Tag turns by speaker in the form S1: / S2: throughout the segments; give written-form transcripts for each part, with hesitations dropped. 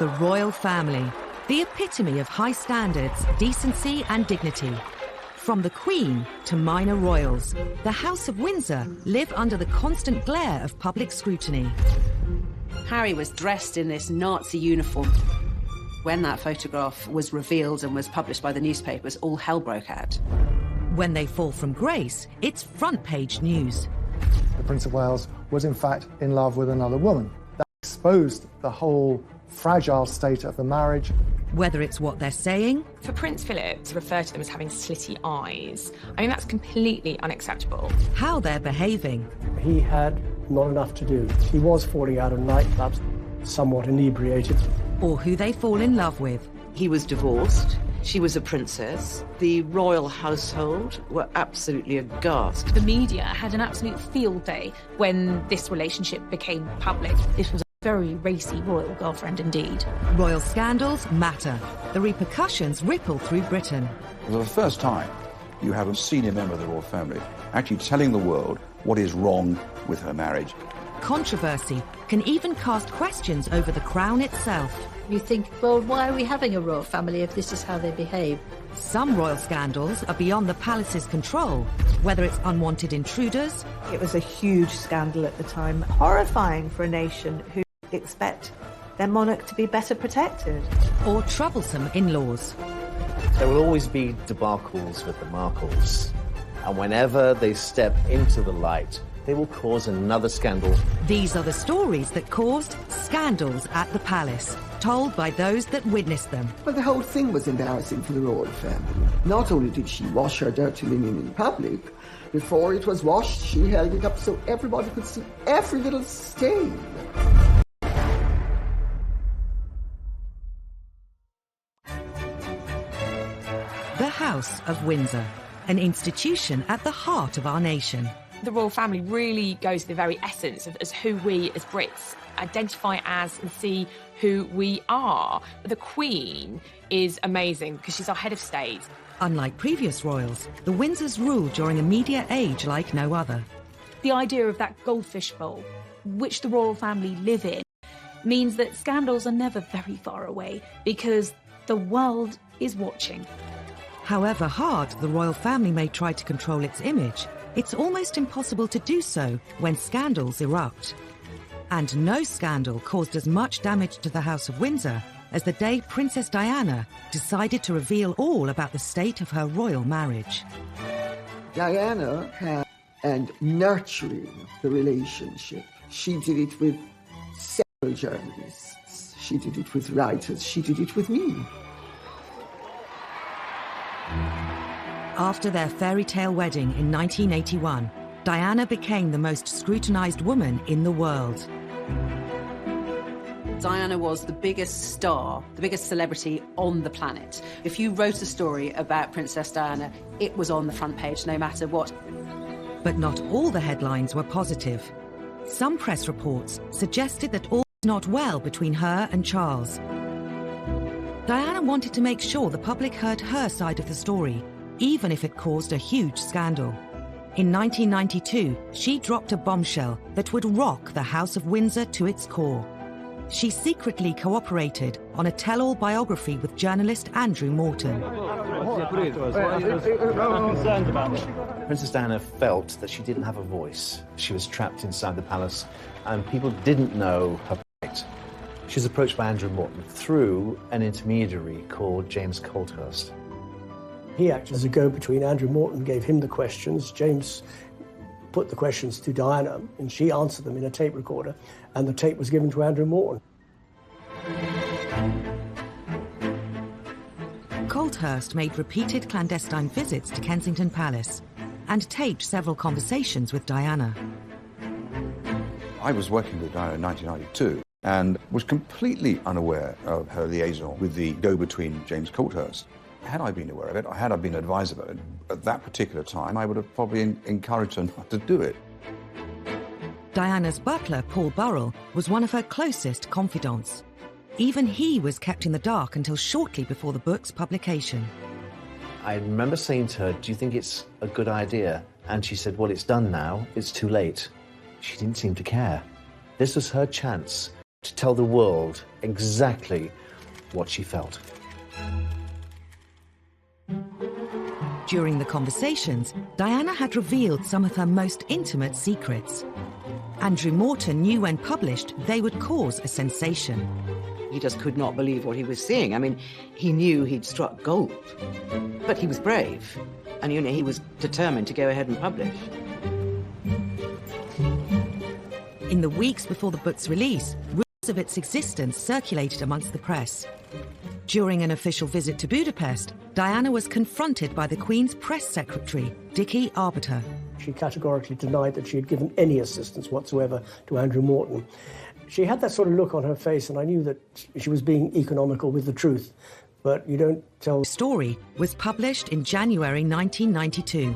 S1: The royal family, the epitome of high standards, decency and dignity. From the Queen to minor royals, the House of Windsor live under the constant glare of public scrutiny.
S2: Harry was dressed in this Nazi uniform. When that photograph was revealed and was published by the newspapers, all hell broke out.
S1: When they fall from grace, it's front-page news.
S3: The Prince of Wales was in fact in love with another woman. That exposed the whole fragile state of the marriage.
S1: Whether it's what they're saying...
S4: For Prince Philip to refer to them as having slitty eyes, I mean, that's completely unacceptable.
S1: How they're behaving.
S5: He had not enough to do. He was falling out of nightclubs, somewhat inebriated.
S1: Or who they fall in love with.
S6: He was divorced. She was a princess. The royal household were absolutely aghast.
S4: The media had an absolute field day when this relationship became public. This was a very racy royal girlfriend indeed.
S1: Royal scandals matter. The repercussions ripple through Britain.
S7: For the first time, you have a senior member of the royal family actually telling the world what is wrong with her marriage.
S1: Controversy can even cast questions over the crown itself.
S8: You think, well, why are we having a royal family if this is how they behave?
S1: Some royal scandals are beyond the palace's control, whether it's unwanted intruders.
S9: It was a huge scandal at the time, horrifying for a nation who expect their monarch to be better protected.
S1: Or troublesome in-laws.
S10: There will always be debacles with the Markles, and whenever they step into the light, they will cause another scandal.
S1: These are the stories that caused scandals at the palace, told by those that witnessed them.
S11: Well, the whole thing was embarrassing for the royal family. Not only did she wash her dirty linen in public, before it was washed, she held it up so everybody could see every little stain.
S1: The House of Windsor, an institution at the heart of our nation.
S4: The royal family really goes to the very essence of as who we as Brits identify as and see who we are. The Queen is amazing because she's our head of state.
S1: Unlike previous royals, the Windsors rule during a media age like no other.
S4: The idea of that goldfish bowl, which the royal family live in, means that scandals are never very far away because the world is watching.
S1: However hard the royal family may try to control its image, it's almost impossible to do so when scandals erupt. And no scandal caused as much damage to the House of Windsor as the day Princess Diana decided to reveal all about the state of her royal marriage.
S11: Diana had and nurturing the relationship. She did it with several journalists. She did it with writers. She did it with me.
S1: After their fairy tale wedding in 1981, Diana became the most scrutinised woman in the world.
S2: Diana was the biggest star, the biggest celebrity on the planet. If you wrote a story about Princess Diana, it was on the front page, no matter what.
S1: But not all the headlines were positive. Some press reports suggested that all was not well between her and Charles. Diana wanted to make sure the public heard her side of the story, even if it caused a huge scandal. In 1992, she dropped a bombshell that would rock the House of Windsor to its core. She secretly cooperated on a tell-all biography with journalist Andrew Morton.
S10: Princess Diana felt that she didn't have a voice. She was trapped inside the palace, and people didn't know her plight. She was approached by Andrew Morton through an intermediary called James Colthurst.
S5: He acted as a go-between. Andrew Morton gave him the questions. James put the questions to Diana, and she answered them in a tape recorder, and the tape was given to Andrew Morton.
S1: Colthurst made repeated clandestine visits to Kensington Palace and taped several conversations with Diana.
S7: I was working with Diana in 1992 and was completely unaware of her liaison with the go-between James Colthurst. Had I been aware of it, or had I been advised about it, at that particular time, I would have probably encouraged her not to do it.
S1: Diana's butler, Paul Burrell, was one of her closest confidants. Even he was kept in the dark until shortly before the book's publication.
S10: I remember saying to her, "Do you think it's a good idea?" And she said, "Well, it's done now. It's too late." She didn't seem to care. This was her chance to tell the world exactly what she felt.
S1: During the conversations, Diana had revealed some of her most intimate secrets. Andrew Morton knew when published they would cause a sensation.
S6: He just could not believe what he was seeing. I mean, he knew he'd struck gold, but he was brave, and he was determined to go ahead and publish.
S1: In the weeks before the book's release, rumours of its existence circulated amongst the press. During an official visit to Budapest, Diana was confronted by the Queen's press secretary, Dickie Arbiter.
S5: She categorically denied that she had given any assistance whatsoever to Andrew Morton. She had that sort of look on her face, and I knew that she was being economical with the truth. But you don't tell...
S1: The story was published in January 1992.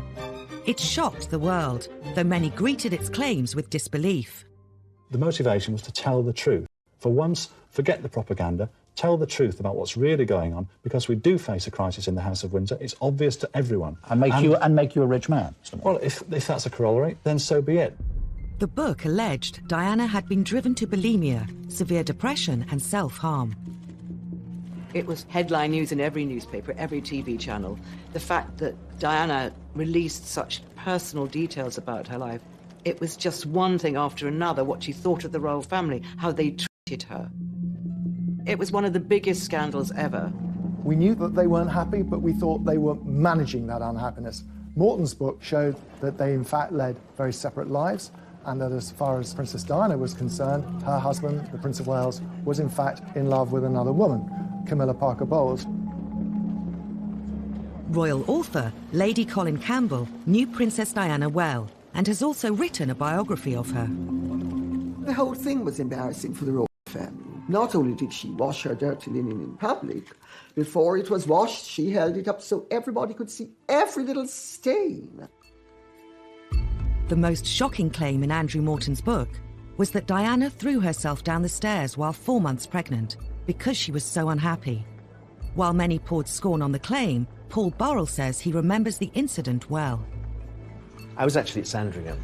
S1: It shocked the world, though many greeted its claims with disbelief.
S12: The motivation was to tell the truth. For once, forget the propaganda, tell the truth about what's really going on, because we do face a crisis in the House of Windsor. It's obvious to everyone.
S13: And make you a rich man.
S12: Well, if that's a corollary, then so be it.
S1: The book alleged Diana had been driven to bulimia, severe depression and self-harm.
S6: It was headline news in every newspaper, every TV channel. The fact that Diana released such personal details about her life, it was just one thing after another, what she thought of the royal family, how they treated her. It was one of the biggest scandals ever.
S3: We knew that they weren't happy, but we thought they were managing that unhappiness. Morton's book showed that they in fact led very separate lives, and that as far as Princess Diana was concerned, her husband, the Prince of Wales, was in fact in love with another woman, Camilla Parker Bowles.
S1: Royal author Lady Colin Campbell knew Princess Diana well and has also written a biography of her.
S11: The whole thing was embarrassing for the royal family. Not only did she wash her dirty linen in public, before it was washed, she held it up so everybody could see every little stain.
S1: The most shocking claim in Andrew Morton's book was that Diana threw herself down the stairs while 4 months pregnant because she was so unhappy. While many poured scorn on the claim, Paul Burrell says he remembers the incident well.
S10: I was actually at Sandringham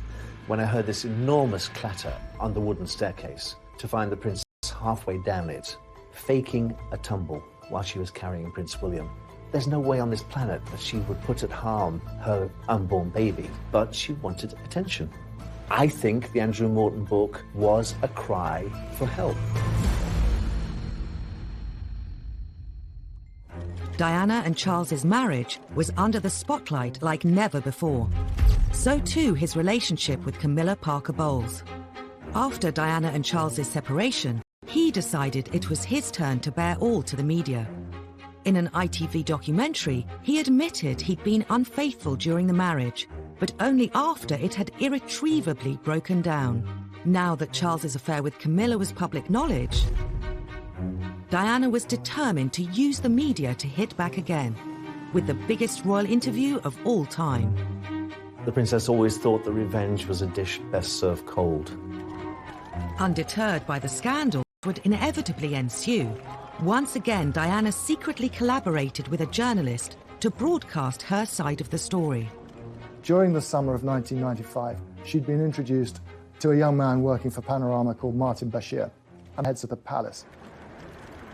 S10: when I heard this enormous clatter on the wooden staircase to find the princess halfway down it, faking a tumble while she was carrying Prince William. There's no way on this planet that she would put at harm her unborn baby, but she wanted attention. I think the Andrew Morton book was a cry for help.
S1: Diana and Charles's marriage was under the spotlight like never before. So too his relationship with Camilla Parker Bowles. After Diana and Charles's separation, he decided it was his turn to bear all to the media. In an ITV documentary, he admitted he'd been unfaithful during the marriage, but only after it had irretrievably broken down. Now that Charles's affair with Camilla was public knowledge, Diana was determined to use the media to hit back again, with the biggest royal interview of all time.
S10: The princess always thought that revenge was a dish best served cold.
S1: Undeterred by the scandal that would inevitably ensue, once again Diana secretly collaborated with a journalist to broadcast her side of the story.
S3: During the summer of 1995, she'd been introduced to a young man working for Panorama called Martin Bashir, and heads of the palace.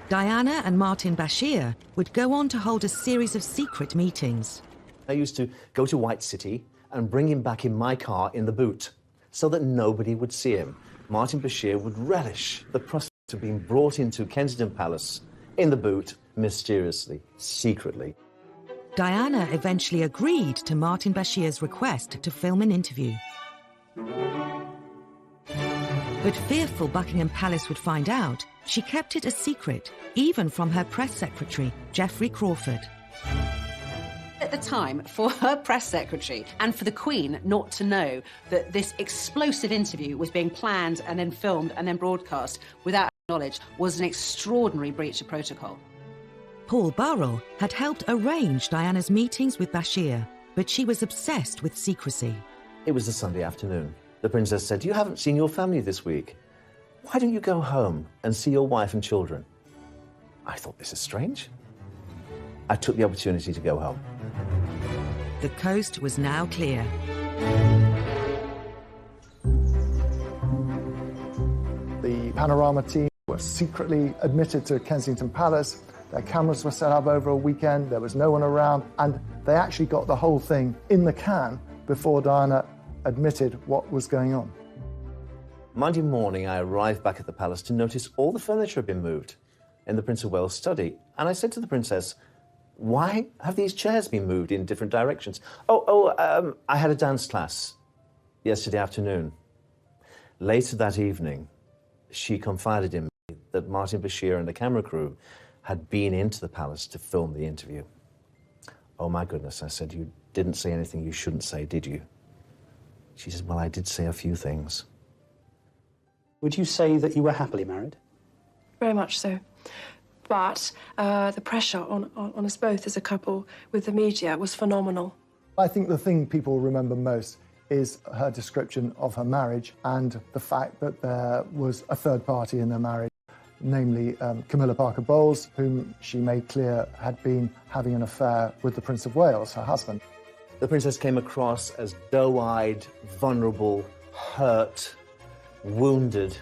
S1: Diana and Martin Bashir would go on to hold a series of secret meetings.
S10: I used to go to White City and bring him back in my car in the boot so that nobody would see him. Martin Bashir would relish the prospect of being brought into Kensington Palace in the boot, mysteriously, secretly.
S1: Diana eventually agreed to Martin Bashir's request to film an interview. But fearful Buckingham Palace would find out, she kept it a secret, even from her press secretary, Geoffrey Crawford.
S2: At the time, for her press secretary and for the Queen not to know that this explosive interview was being planned and then filmed and then broadcast without knowledge was an extraordinary breach of protocol.
S1: Paul Burrell had helped arrange Diana's meetings with Bashir, but she was obsessed with secrecy.
S10: It was a Sunday afternoon. The princess said, "You haven't seen your family this week. Why don't you go home and see your wife and children?" I thought, this is strange. I took the opportunity to go home.
S1: The coast was now clear.
S3: The Panorama team were secretly admitted to Kensington Palace. Their cameras were set up over a weekend, there was no one around, and they actually got the whole thing in the can before Diana admitted what was going on.
S10: Monday morning, I arrived back at the palace to notice all the furniture had been moved in the Prince of Wales' study. And I said to the princess, why have these chairs been moved in different directions? I had a dance class yesterday afternoon. Later that evening, she confided in me that Martin Bashir and the camera crew had been into the palace to film the interview. Oh my goodness, I said, you didn't say anything you shouldn't say, did you? She said, well, I did say a few things.
S13: Would you say that you were happily married?
S14: Very much so. But the pressure on us both as a couple with the media was phenomenal.
S3: I think the thing people remember most is her description of her marriage and the fact that there was a third party in their marriage, namely Camilla Parker Bowles, whom she made clear had been having an affair with the Prince of Wales, her husband.
S10: The princess came across as doe-eyed, vulnerable, hurt, wounded.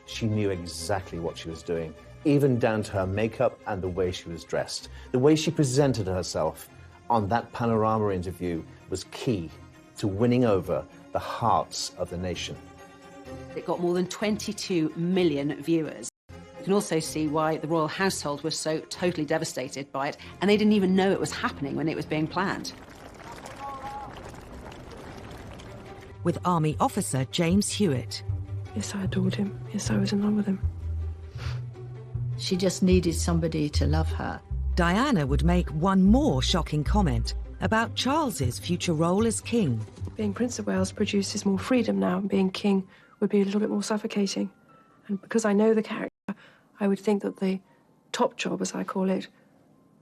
S10: She knew exactly what she was doing, even down to her makeup and the way she was dressed. The way she presented herself on that Panorama interview was key to winning over the hearts of the nation.
S2: It got more than 22 million viewers. You can also see why the royal household was so totally devastated by it, and they didn't even know it was happening when it was being planned.
S1: With Army officer James Hewitt.
S14: Yes, I adored him. Yes, I was in love with him.
S8: She just needed somebody to love her.
S1: Diana would make one more shocking comment about Charles's future role as king.
S14: Being Prince of Wales produces more freedom now, and being king would be a little bit more suffocating. And because I know the character, I would think that the top job, as I call it,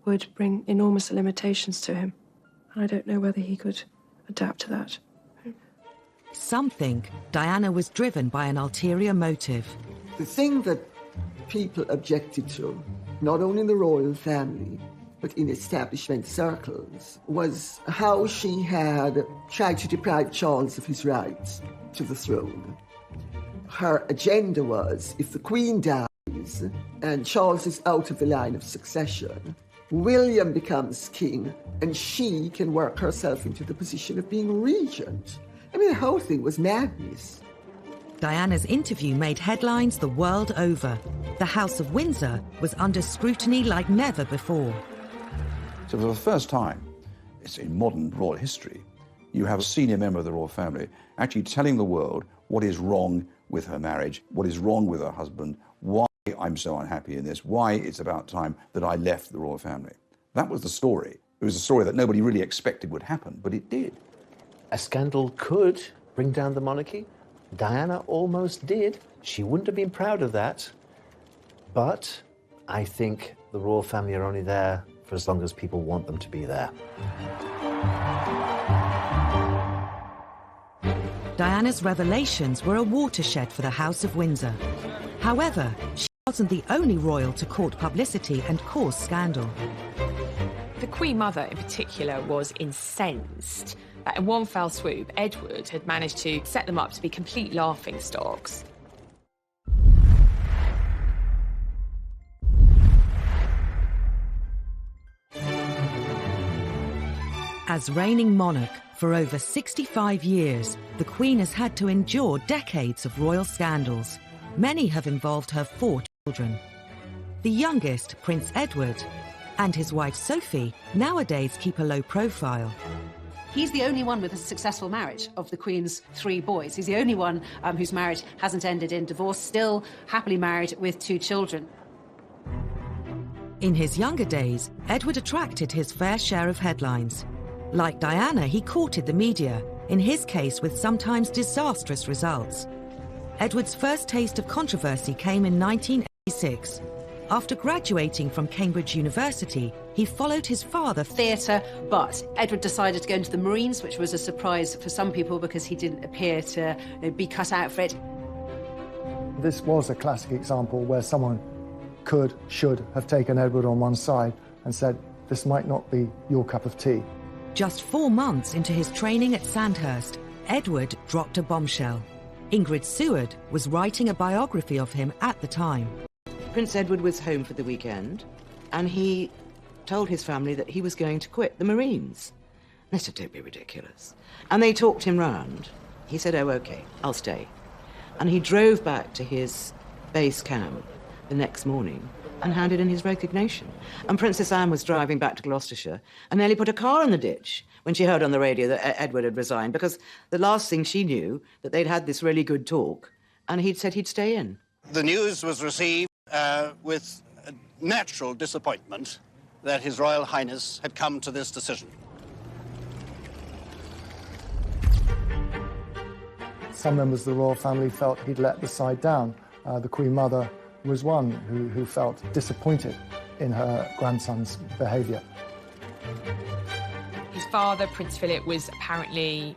S14: would bring enormous limitations to him. And I don't know whether he could adapt to that.
S1: Some think Diana was driven by an ulterior motive.
S11: The thing that people objected to, not only in the royal family, but in establishment circles, was how she had tried to deprive Charles of his rights to the throne. Her agenda was, if the Queen dies and Charles is out of the line of succession, William becomes king and she can work herself into the position of being regent. I mean, the whole thing was madness.
S1: Diana's interview made headlines the world over. The House of Windsor was under scrutiny like never before.
S7: So for the first time, it's in modern royal history, you have a senior member of the royal family actually telling the world what is wrong with her marriage, what is wrong with her husband, why I'm so unhappy in this, why it's about time that I left the royal family. That was the story. It was a story that nobody really expected would happen, but it did.
S10: A scandal could bring down the monarchy. Diana almost did. She wouldn't have been proud of that. But I think the royal family are only there for as long as people want them to be there.
S1: Diana's revelations were a watershed for the House of Windsor. However, she wasn't the only royal to court publicity and cause scandal.
S4: The Queen Mother in particular was incensed that in one fell swoop, Edward had managed to set them up to be complete laughingstocks.
S1: As reigning monarch for over 65 years, the Queen has had to endure decades of royal scandals. Many have involved her 4 children. The youngest, Prince Edward, and his wife Sophie, nowadays keep a low profile.
S2: He's the only one with a successful marriage of the Queen's 3 boys. He's the only one whose marriage hasn't ended in divorce, still happily married with 2 children.
S1: In his younger days, Edward attracted his fair share of headlines. Like Diana, he courted the media, in his case with sometimes disastrous results. Edward's first taste of controversy came in 1986. After graduating from Cambridge University, he followed his father
S2: theatre, but Edward decided to go into the Marines, which was a surprise for some people because he didn't appear to be cut out for it.
S3: This was a classic example where someone should have taken Edward on one side and said, this might not be your cup of tea.
S1: Just 4 months into his training at Sandhurst, Edward dropped a bombshell. Ingrid Seward was writing a biography of him at the time.
S6: Prince Edward was home for the weekend, and he told his family that he was going to quit the Marines. They said, don't be ridiculous. And they talked him round. He said, oh, OK, I'll stay. And he drove back to his base camp the next morning and handed in his resignation. And Princess Anne was driving back to Gloucestershire and nearly put a car in the ditch when she heard on the radio that Edward had resigned, because the last thing she knew, that they'd had this really good talk, and he'd said he'd stay in.
S15: The news was received with natural disappointment that His Royal Highness had come to this decision.
S3: Some members of the royal family felt he'd let the side down. The Queen Mother was one who felt disappointed in her grandson's behaviour.
S4: His father, Prince Philip, was apparently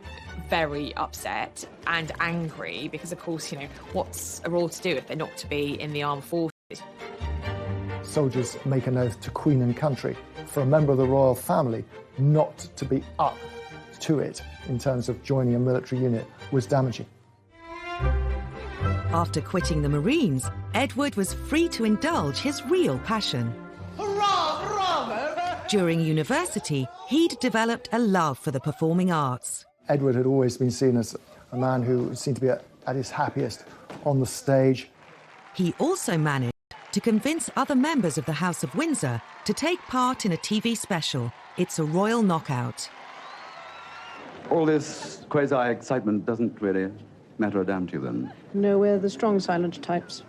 S4: very upset and angry because, of course, you know, what's a royal to do if they're not to be in the armed forces?
S3: Soldiers make an oath to Queen and country. For a member of the royal family not to be up to it in terms of joining a military unit was damaging.
S1: After quitting the Marines, Edward was free to indulge his real passion.
S11: Hurrah, hurrah!
S1: During university, he'd developed a love for the performing arts.
S3: Edward had always been seen as a man who seemed to be at his happiest on the stage.
S1: He also managed to convince other members of the House of Windsor to take part in a TV special, It's a Royal Knockout.
S16: All this quasi-excitement doesn't really matter a damn to you, then?
S14: No, we're the strong silent types.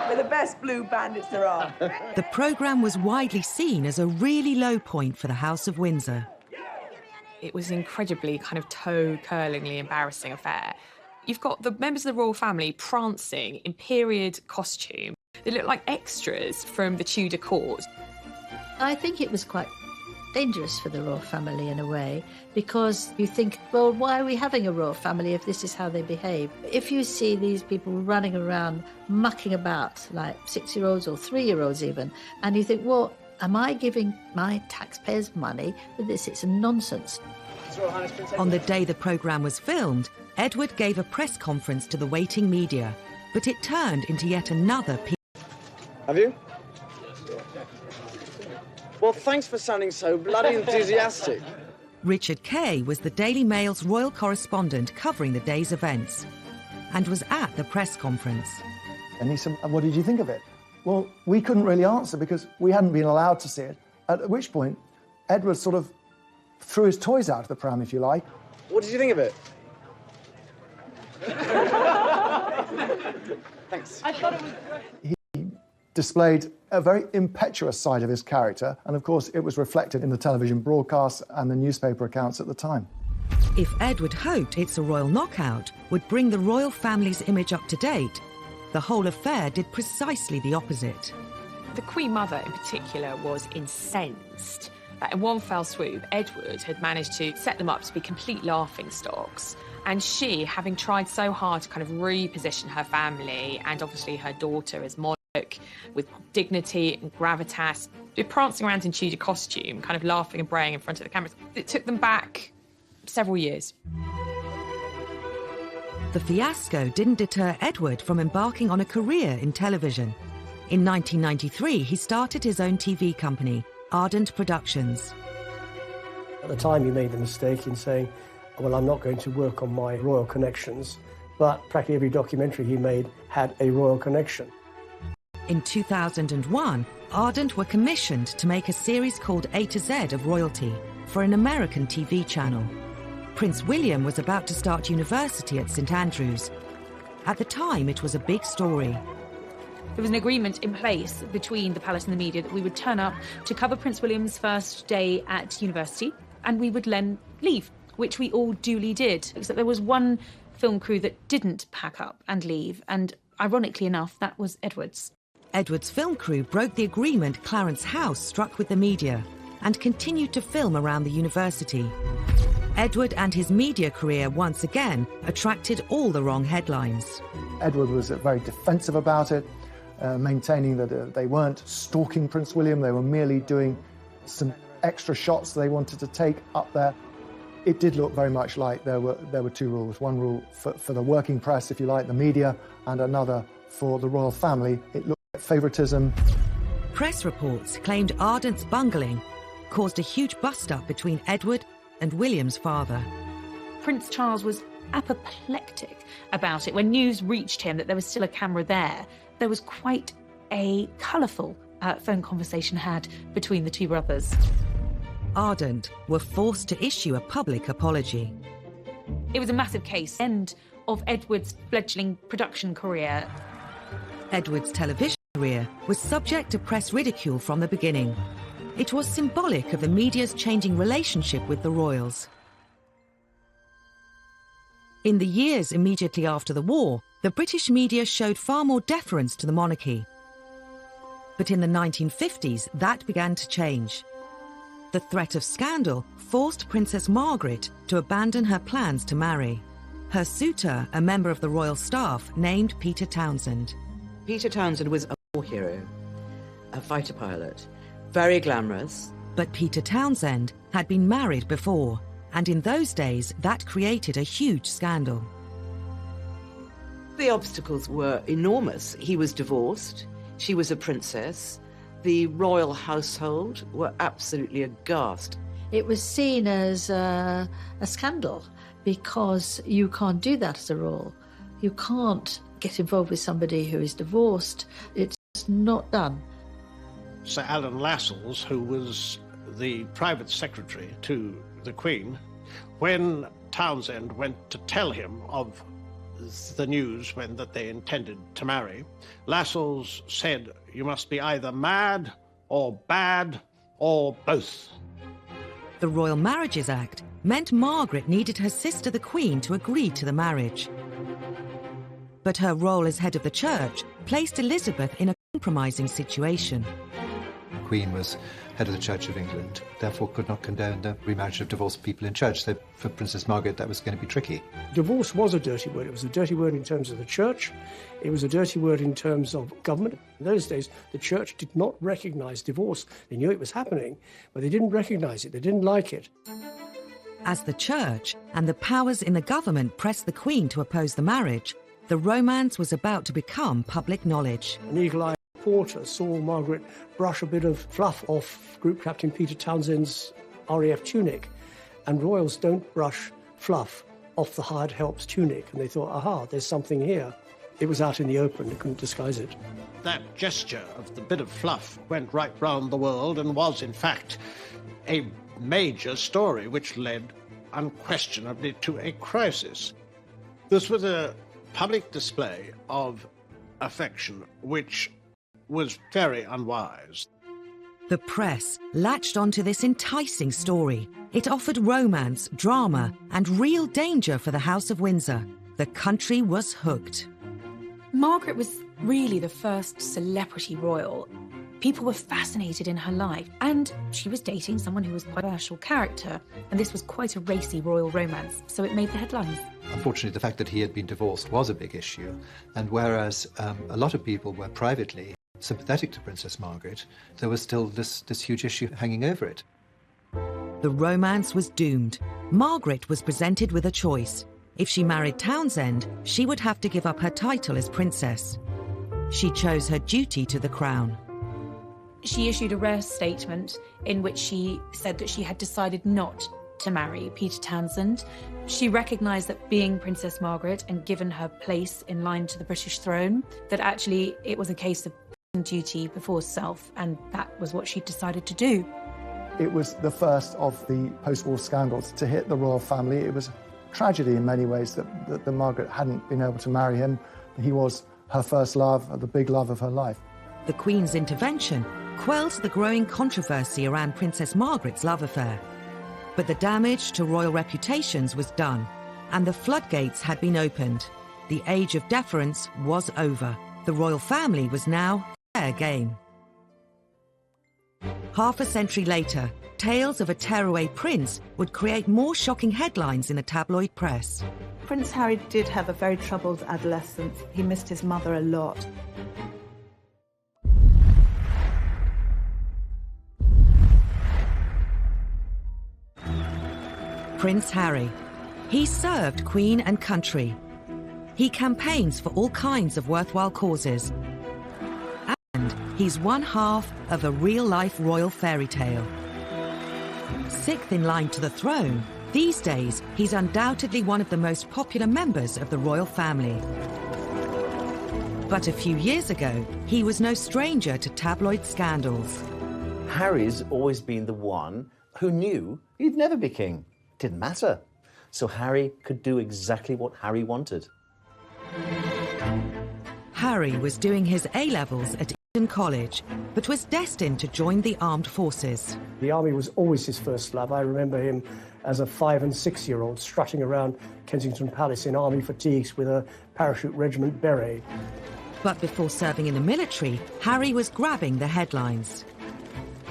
S17: We're the best blue bandits there are.
S1: The programme was widely seen as a really low point for the House of Windsor.
S4: It was an incredibly kind of toe-curlingly embarrassing affair. You've got the members of the royal family prancing in period costume. They look like extras from the Tudor court.
S8: I think it was quite dangerous for the royal family in a way, because you think, well, why are we having a royal family if this is how they behave? If you see these people running around, mucking about like 6-year-olds or 3-year-olds even, and you think, well, am I giving my taxpayers money for this? It's nonsense.
S1: On the day the programme was filmed, Edward gave a press conference to the waiting media, but it turned into yet another
S18: Have you? Well, thanks for sounding so bloody enthusiastic.
S1: Richard Kay was the Daily Mail's royal correspondent covering the day's events and was at the press conference.
S3: And he said, what did you think of it? Well, we couldn't really answer because we hadn't been allowed to see it, at which point Edward sort of threw his toys out of the pram, if you like.
S18: What did you think of it? Thanks.
S17: I thought it was great.
S3: He displayed a very impetuous side of his character, and of course it was reflected in the television broadcasts and the newspaper accounts at the time.
S1: If Edward hoped It's a Royal Knockout would bring the royal family's image up to date, the whole affair did precisely the opposite.
S4: The Queen Mother in particular was incensed that in one fell swoop, Edward had managed to set them up to be complete laughingstocks. And she, having tried so hard to kind of reposition her family and obviously her daughter as monarch with dignity and gravitas, prancing around in Tudor costume, kind of laughing and braying in front of the cameras, it took them back several years.
S1: The fiasco didn't deter Edward from embarking on a career in television. In 1993, he started his own TV company, Ardent Productions.
S5: At the time, he made the mistake in saying, well, I'm not going to work on my royal connections, but practically every documentary he made had a royal connection.
S1: In 2001, Ardent were commissioned to make a series called A to Z of Royalty for an American TV channel. Prince William was about to start university at St Andrews. At the time, it was a big story.
S19: There was an agreement in place between the palace and the media that we would turn up to cover Prince William's first day at university, and we would then leave, which we all duly did, except there was one film crew that didn't pack up and leave, and ironically enough, that was Edward's.
S1: Edward's film crew broke the agreement Clarence House struck with the media and continued to film around the university. Edward and his media career once again attracted all the wrong headlines.
S3: Edward was very defensive about it, maintaining that they weren't stalking Prince William, they were merely doing some extra shots they wanted to take up there. It did look very much like there were two rules. One rule for the working press, if you like, the media, and another for the royal family. It looked Favoritism.
S1: Press reports claimed Ardent's bungling caused a huge bust-up between Edward and William's father.
S19: Prince Charles was apoplectic about it. When news reached him that there was still a camera there, there was quite a colourful phone conversation had between the two brothers.
S1: Ardent were forced to issue a public apology.
S19: It was a massive case, end of Edward's fledgling production career.
S1: Edward's television career was subject to press ridicule from the beginning. It was symbolic of the media's changing relationship with the royals. In the years immediately after the war, the British media showed far more deference to the monarchy. But in the 1950s, that began to change. The threat of scandal forced Princess Margaret to abandon her plans to marry. Her suitor, a member of the royal staff, named Peter Townsend.
S6: Peter Townsend was a war hero, a fighter pilot, very glamorous.
S1: But Peter Townsend had been married before, and in those days that created a huge scandal.
S6: The obstacles were enormous. He was divorced, she was a princess, the royal household were absolutely aghast.
S8: It was seen as a scandal because you can't do that as a royal. You can't get involved with somebody who is divorced. It's not done.
S20: Sir Alan Lascelles, who was the private secretary to the Queen, when Townsend went to tell him of the news that they intended to marry, Lascelles said, "You must be either mad or bad or both."
S1: The Royal Marriages Act meant Margaret needed her sister the Queen to agree to the marriage. But her role as head of the church placed Elizabeth in a compromising situation.
S21: The Queen was head of the Church of England, therefore could not condone the remarriage of divorced people in church. So for Princess Margaret, that was going to be tricky.
S5: Divorce was a dirty word. It was a dirty word in terms of the church. It was a dirty word in terms of government. In those days, the church did not recognise divorce. They knew it was happening, but they didn't recognise it. They didn't like it.
S1: As the church and the powers in the government pressed the Queen to oppose the marriage, the romance was about to become public knowledge.
S5: An eagle-eyed reporter saw Margaret brush a bit of fluff off Group Captain Peter Townsend's RAF tunic, and royals don't brush fluff off the hired help's tunic, and they thought, aha, there's something here. It was out in the open, they couldn't disguise it.
S20: That gesture of the bit of fluff went right round the world and was, in fact, a major story which led unquestionably to a crisis. This was a public display of affection which was very unwise.
S1: The press latched onto this enticing story. It offered romance, drama, and real danger for the House of Windsor. The country was hooked.
S19: Margaret was really the first celebrity royal. People were fascinated in her life, and she was dating someone who was quite a controversial character, and this was quite a racy royal romance, so it made the headlines.
S21: Unfortunately, the fact that he had been divorced was a big issue, and whereas a lot of people were privately sympathetic to Princess Margaret, there was still this huge issue hanging over it.
S1: The romance was doomed. Margaret was presented with a choice. If she married Townsend, she would have to give up her title as princess. She chose her duty to the crown.
S19: She issued a rare statement in which she said that she had decided not to marry Peter Townsend. She recognised that being Princess Margaret and given her place in line to the British throne, that actually it was a case of duty before self, and that was what she decided to do.
S3: It was the first of the post-war scandals to hit the royal family. It was a tragedy in many ways that Margaret hadn't been able to marry him. He was her first love, the big love of her life.
S1: The Queen's intervention quelled the growing controversy around Princess Margaret's love affair. But the damage to royal reputations was done, and the floodgates had been opened. The age of deference was over. The royal family was now fair game. Half a century later, tales of a tearaway prince would create more shocking headlines in the tabloid press.
S9: Prince Harry did have a very troubled adolescence. He missed his mother a lot.
S1: Prince Harry. He served Queen and country. He campaigns for all kinds of worthwhile causes. end, he's one half of a real-life royal fairy tale. Sixth in line to the throne, these days he's undoubtedly one of the most popular members of the royal family. But a few years ago, he was no stranger to tabloid scandals.
S10: Harry's always been the one who knew he'd never be king. Didn't matter. So Harry could do exactly what Harry wanted.
S1: Harry was doing his A-levels at Eton College, but was destined to join the armed forces.
S5: The army was always his first love. I remember him as a 5- and 6-year-old strutting around Kensington Palace in army fatigues with a parachute regiment beret.
S1: But before serving in the military, Harry was grabbing the headlines.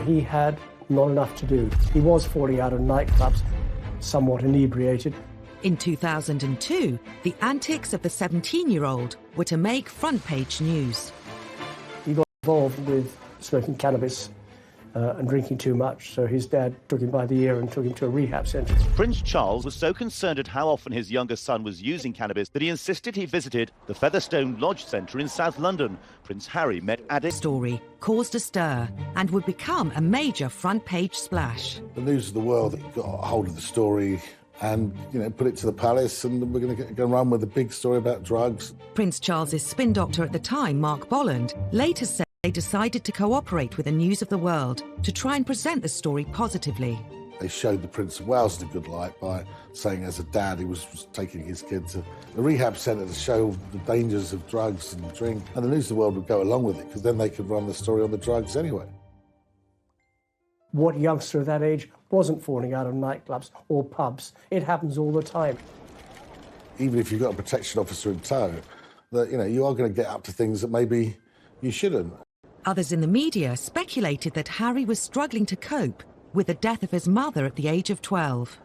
S5: He had not enough to do. He was falling out of nightclubs, somewhat inebriated.
S1: In 2002, the antics of the 17-year-old were to make front-page news.
S5: He got involved with smoking cannabis and drinking too much, so his dad took him by the ear and took him to a rehab centre.
S12: Prince Charles was so concerned at how often his younger son was using cannabis that he insisted he visited the Featherstone Lodge Centre in South London. Prince Harry met addicts.
S1: Story caused a stir and would become a major front-page splash.
S22: The News of the World got a hold of the story and, put it to the palace, and we're going to go and run with a big story about drugs.
S1: Prince Charles's spin doctor at the time, Mark Bolland, later said they decided to cooperate with the News of the World to try and present the story positively.
S22: They showed the Prince of Wales in a good light by saying as a dad he was taking his kid to the rehab centre to show the dangers of drugs and drink. And the News of the World would go along with it because then they could run the story on the drugs anyway.
S5: What youngster of that age wasn't falling out of nightclubs or pubs? It happens all the time.
S22: Even if you've got a protection officer in tow, that you are going to get up to things that maybe you shouldn't.
S1: Others in the media speculated that Harry was struggling to cope with the death of his mother at the age of 12.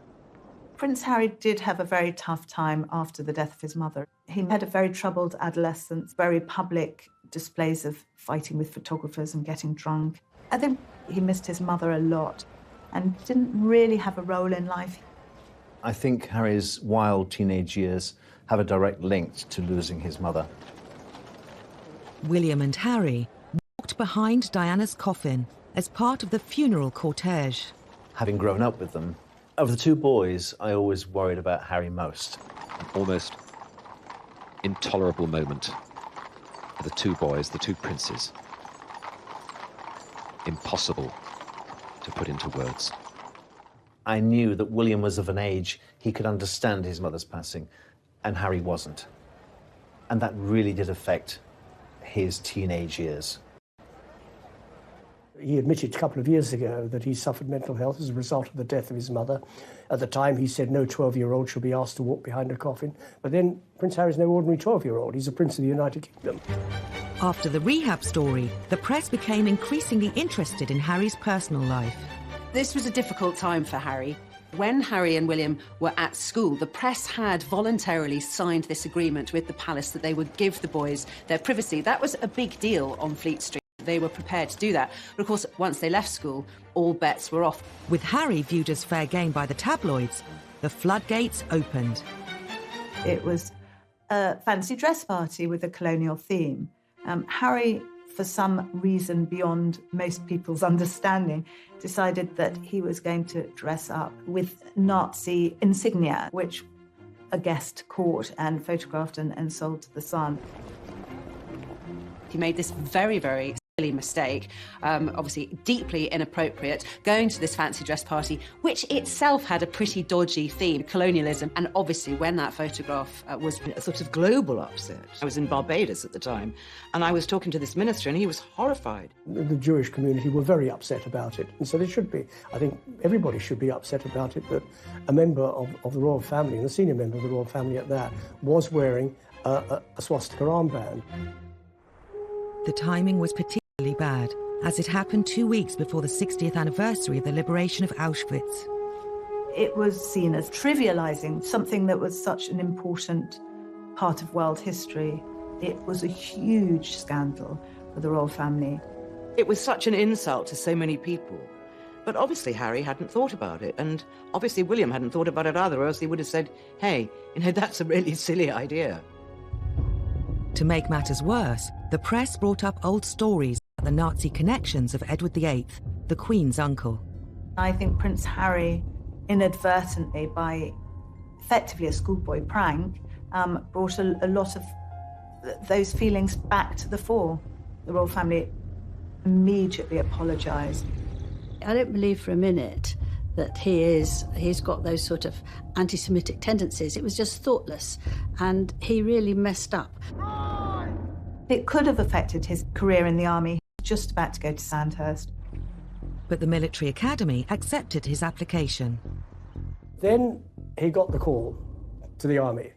S9: Prince Harry did have a very tough time after the death of his mother. He had a very troubled adolescence, very public displays of fighting with photographers and getting drunk. I think he missed his mother a lot and didn't really have a role in life.
S10: I think Harry's wild teenage years have a direct link to losing his mother.
S1: William and Harry walked behind Diana's coffin as part of the funeral cortege.
S10: Having grown up with them, of the two boys, I always worried about Harry most.
S23: An almost intolerable moment for the two boys, the two princes. Impossible to put into words.
S10: I knew that William was of an age he could understand his mother's passing, and Harry wasn't. And that really did affect his teenage years.
S5: He admitted a couple of years ago that he suffered mental health as a result of the death of his mother. At the time, he said no 12-year-old should be asked to walk behind a coffin. But then Prince Harry's no ordinary 12-year-old. He's a prince of the United Kingdom.
S1: After the rehab story, the press became increasingly interested in Harry's personal life.
S2: This was a difficult time for Harry. When Harry and William were at school, the press had voluntarily signed this agreement with the palace that they would give the boys their privacy. That was a big deal on Fleet Street. They were prepared to do that. But of course, once they left school, all bets were off.
S1: With Harry viewed as fair game by the tabloids, the floodgates opened.
S9: It was a fancy dress party with a colonial theme. Harry, for some reason beyond most people's understanding, decided that he was going to dress up with Nazi insignia, which a guest caught and photographed and sold to the Sun.
S2: He made this very, very silly mistake, obviously deeply inappropriate, going to this fancy dress party, which itself had a pretty dodgy theme, colonialism. And obviously when that photograph was
S6: a sort of global upset. I was in Barbados at the time, and I was talking to this minister, and he was horrified.
S5: The Jewish community were very upset about it, and so they should be. I think everybody should be upset about it, that a member of the royal family, and a senior member of the royal family at that, was wearing a swastika armband.
S1: The timing was particularly bad, as it happened 2 weeks before the 60th anniversary of the liberation of Auschwitz.
S9: It was seen as trivialising something that was such an important part of world history. It was a huge scandal for the royal family.
S6: It was such an insult to so many people. But obviously Harry hadn't thought about it, and obviously William hadn't thought about it either, or else he would have said, hey, that's a really silly idea.
S1: To make matters worse, the press brought up old stories the Nazi connections of Edward VIII, the Queen's uncle.
S9: I think Prince Harry, inadvertently, by effectively a schoolboy prank, brought a lot of those feelings back to the fore. The royal family immediately apologised.
S8: I don't believe for a minute that he's got those sort of anti-Semitic tendencies. It was just thoughtless, and he really messed up.
S9: It could have affected his career in the army. He was just about to go to Sandhurst.
S1: But the military academy accepted his application.
S5: Then he got the call to the army,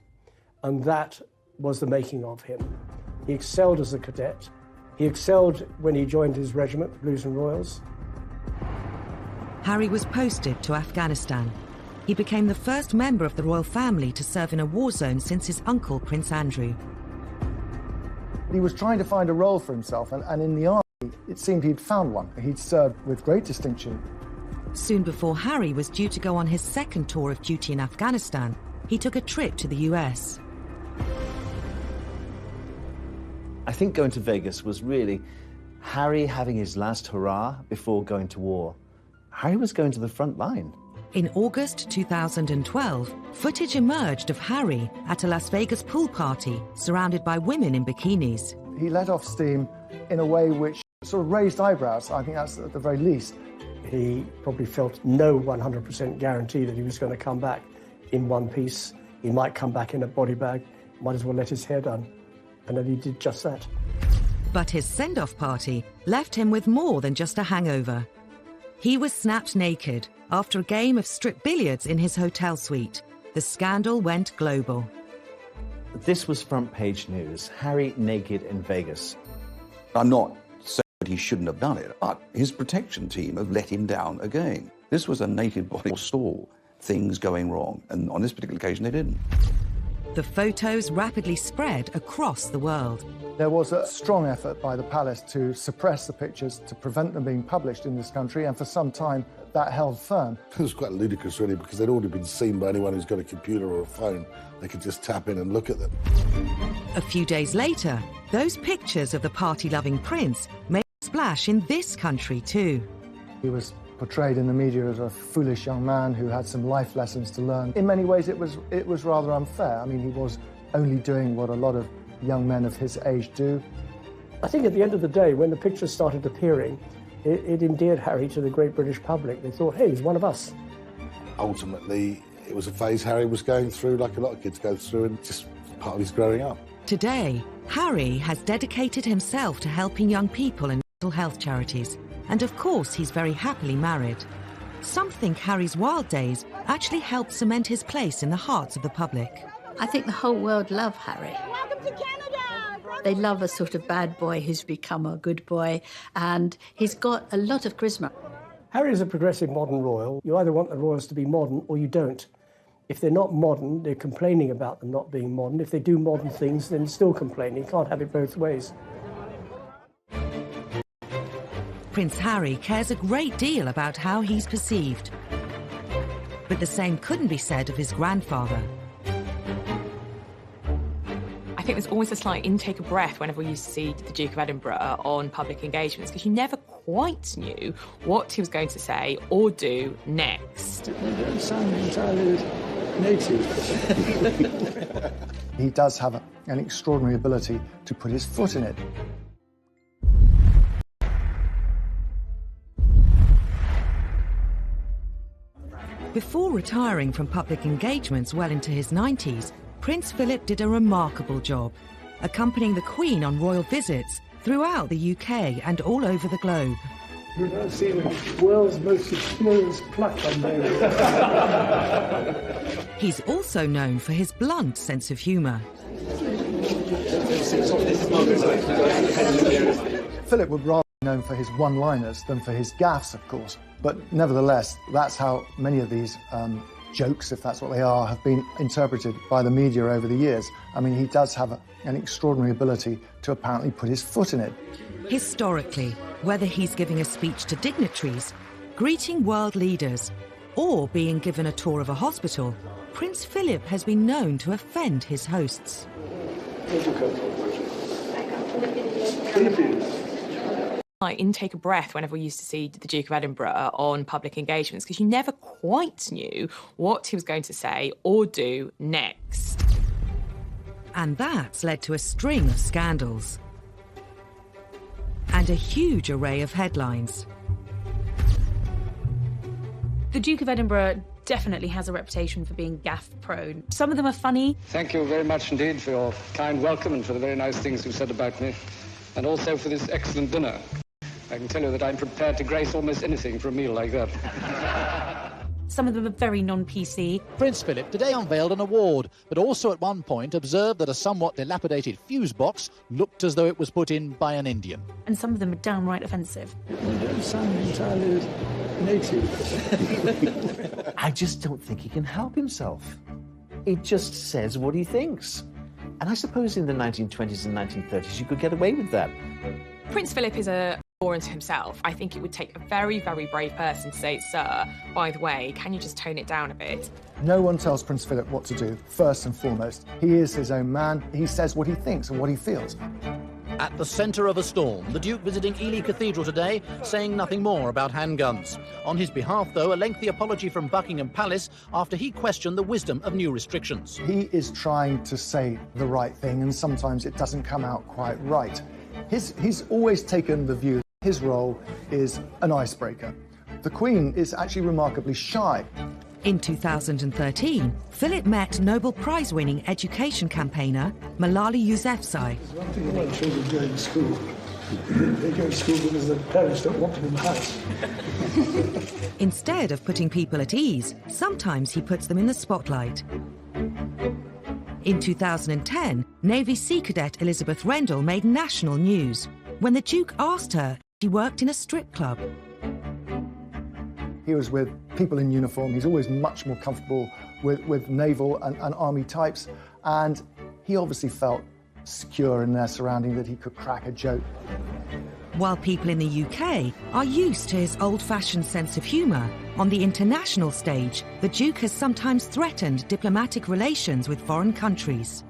S5: and that was the making of him. He excelled as a cadet. He excelled when he joined his regiment, the Blues and Royals.
S1: Harry was posted to Afghanistan. He became the first member of the royal family to serve in a war zone since his uncle, Prince Andrew.
S3: He was trying to find a role for himself, and in the army, it seemed he'd found one. He'd served with great distinction.
S1: Soon before Harry was due to go on his second tour of duty in Afghanistan, he took a trip to the US.
S10: I think going to Vegas was really Harry having his last hurrah before going to war. Harry was going to the front line.
S1: In August 2012, footage emerged of Harry at a Las Vegas pool party surrounded by women in bikinis.
S3: He let off steam in a way which sort of raised eyebrows. I think that's at the very least.
S5: He probably felt no 100% guarantee that he was going to come back in one piece. He might come back in a body bag, might as well let his hair down. And then he did just that.
S1: But his send-off party left him with more than just a hangover. He was snapped naked after a game of strip billiards in his hotel suite. The scandal went global.
S10: This was front page news. Harry naked in Vegas.
S7: I'm not saying that he shouldn't have done it, but his protection team have let him down again. This was a naked body saw things going wrong, and on this particular occasion they didn't.
S1: The photos rapidly spread across the world.
S3: There was a strong effort by the palace to suppress the pictures, to prevent them being published in this country, and for some time that held firm.
S22: It was quite ludicrous, really, because they'd already been seen by anyone who's got a computer or a phone. They could just tap in and look at them.
S1: A few days later, those pictures of the party-loving prince made a splash in this country too.
S3: He was portrayed in the media as a foolish young man who had some life lessons to learn. In many ways, it was rather unfair. I mean, he was only doing what a lot of young men of his age do.
S5: I think at the end of the day, when the pictures started appearing, it endeared Harry to the great British public. They thought, hey, he's one of us.
S22: Ultimately, it was a phase Harry was going through, like a lot of kids go through, and just part of his growing up.
S1: Today, Harry has dedicated himself to helping young people and mental health charities. And of course, he's very happily married. Some think Harry's wild days actually helped cement his place in the hearts of the public.
S8: I think the whole world love Harry.
S13: Welcome to Canada!
S8: They love a sort of bad boy who's become a good boy, and he's got a lot of charisma.
S5: Harry is a progressive modern royal. You either want the royals to be modern or you don't. If they're not modern, they're complaining about them not being modern. If they do modern things, then still complaining. You can't have it both ways.
S1: Prince Harry cares a great deal about how he's perceived. But the same couldn't be said of his grandfather.
S4: I think there's always a slight intake of breath whenever we used to see the Duke of Edinburgh on public engagements, because you never quite knew what he was going to say or do next.
S5: They don't sound entirely native.
S3: He does have an extraordinary ability to put his foot in it.
S1: Before retiring from public engagements well into his 90s, Prince Philip did a remarkable job, accompanying the Queen on royal visits throughout the UK and all over the globe.
S5: We've now seen the world's most experienced pluck on baby.
S1: He's also known for his blunt sense of humour.
S3: Philip would rather be known for his one-liners than for his gaffes, of course. But nevertheless, that's how many of these jokes, if that's what they are, have been interpreted by the media over the years. I mean, he does have an extraordinary ability to apparently put his foot in it.
S1: Historically, whether he's giving a speech to dignitaries, greeting world leaders, or being given a tour of a hospital, Prince Philip has been known to offend his hosts.
S5: Philippines.
S4: intake of breath whenever we used to see the Duke of Edinburgh on public engagements, because you never quite knew what he was going to say or do next.
S1: And that's led to a string of scandals and a huge array of headlines.
S19: The Duke of Edinburgh definitely has a reputation for being gaffe-prone. Some of them are funny.
S11: Thank you very much indeed for your kind welcome and for the very nice things you said about me, and also for this excellent dinner. I can tell you that I'm prepared to grace almost anything for a meal like that.
S19: Some of them are very non-PC.
S15: Prince Philip today unveiled an award, but also at one point observed that a somewhat dilapidated fuse box looked as though it was put in by an Indian.
S19: And some of them are downright offensive.
S16: You don't sound entirely native.
S10: I just don't think he can help himself. He just says what he thinks. And I suppose in the 1920s and 1930s you could get away with that.
S4: Prince Philip is a law unto himself. I think it would take a very, very brave person to say, sir, by the way, can you just tone it down a bit?
S3: No one tells Prince Philip what to do, first and foremost. He is his own man. He says what he thinks and what he feels.
S15: At the centre of a storm, the Duke visiting Ely Cathedral today, saying nothing more about handguns. On his behalf, though, a lengthy apology from Buckingham Palace after he questioned the wisdom of new restrictions.
S3: He is trying to say the right thing, and sometimes it doesn't come out quite right. He's always taken the view that his role is an icebreaker. The Queen is actually remarkably shy.
S1: In 2013, Philip met Nobel Prize-winning education campaigner Malala Yousafzai.
S16: One thing about children going to school. They go to school because their parents don't want them in the house.
S1: Instead of putting people at ease, sometimes he puts them in the spotlight. In 2010, Navy Sea Cadet Elizabeth Rendell made national news when the Duke asked her if she worked in a strip club.
S3: He was with people in uniform. He's always much more comfortable with naval and army types, and he obviously felt secure in their surrounding that he could crack a joke.
S1: While people in the UK are used to his old-fashioned sense of humour, on the international stage, the Duke has sometimes threatened diplomatic relations with foreign countries.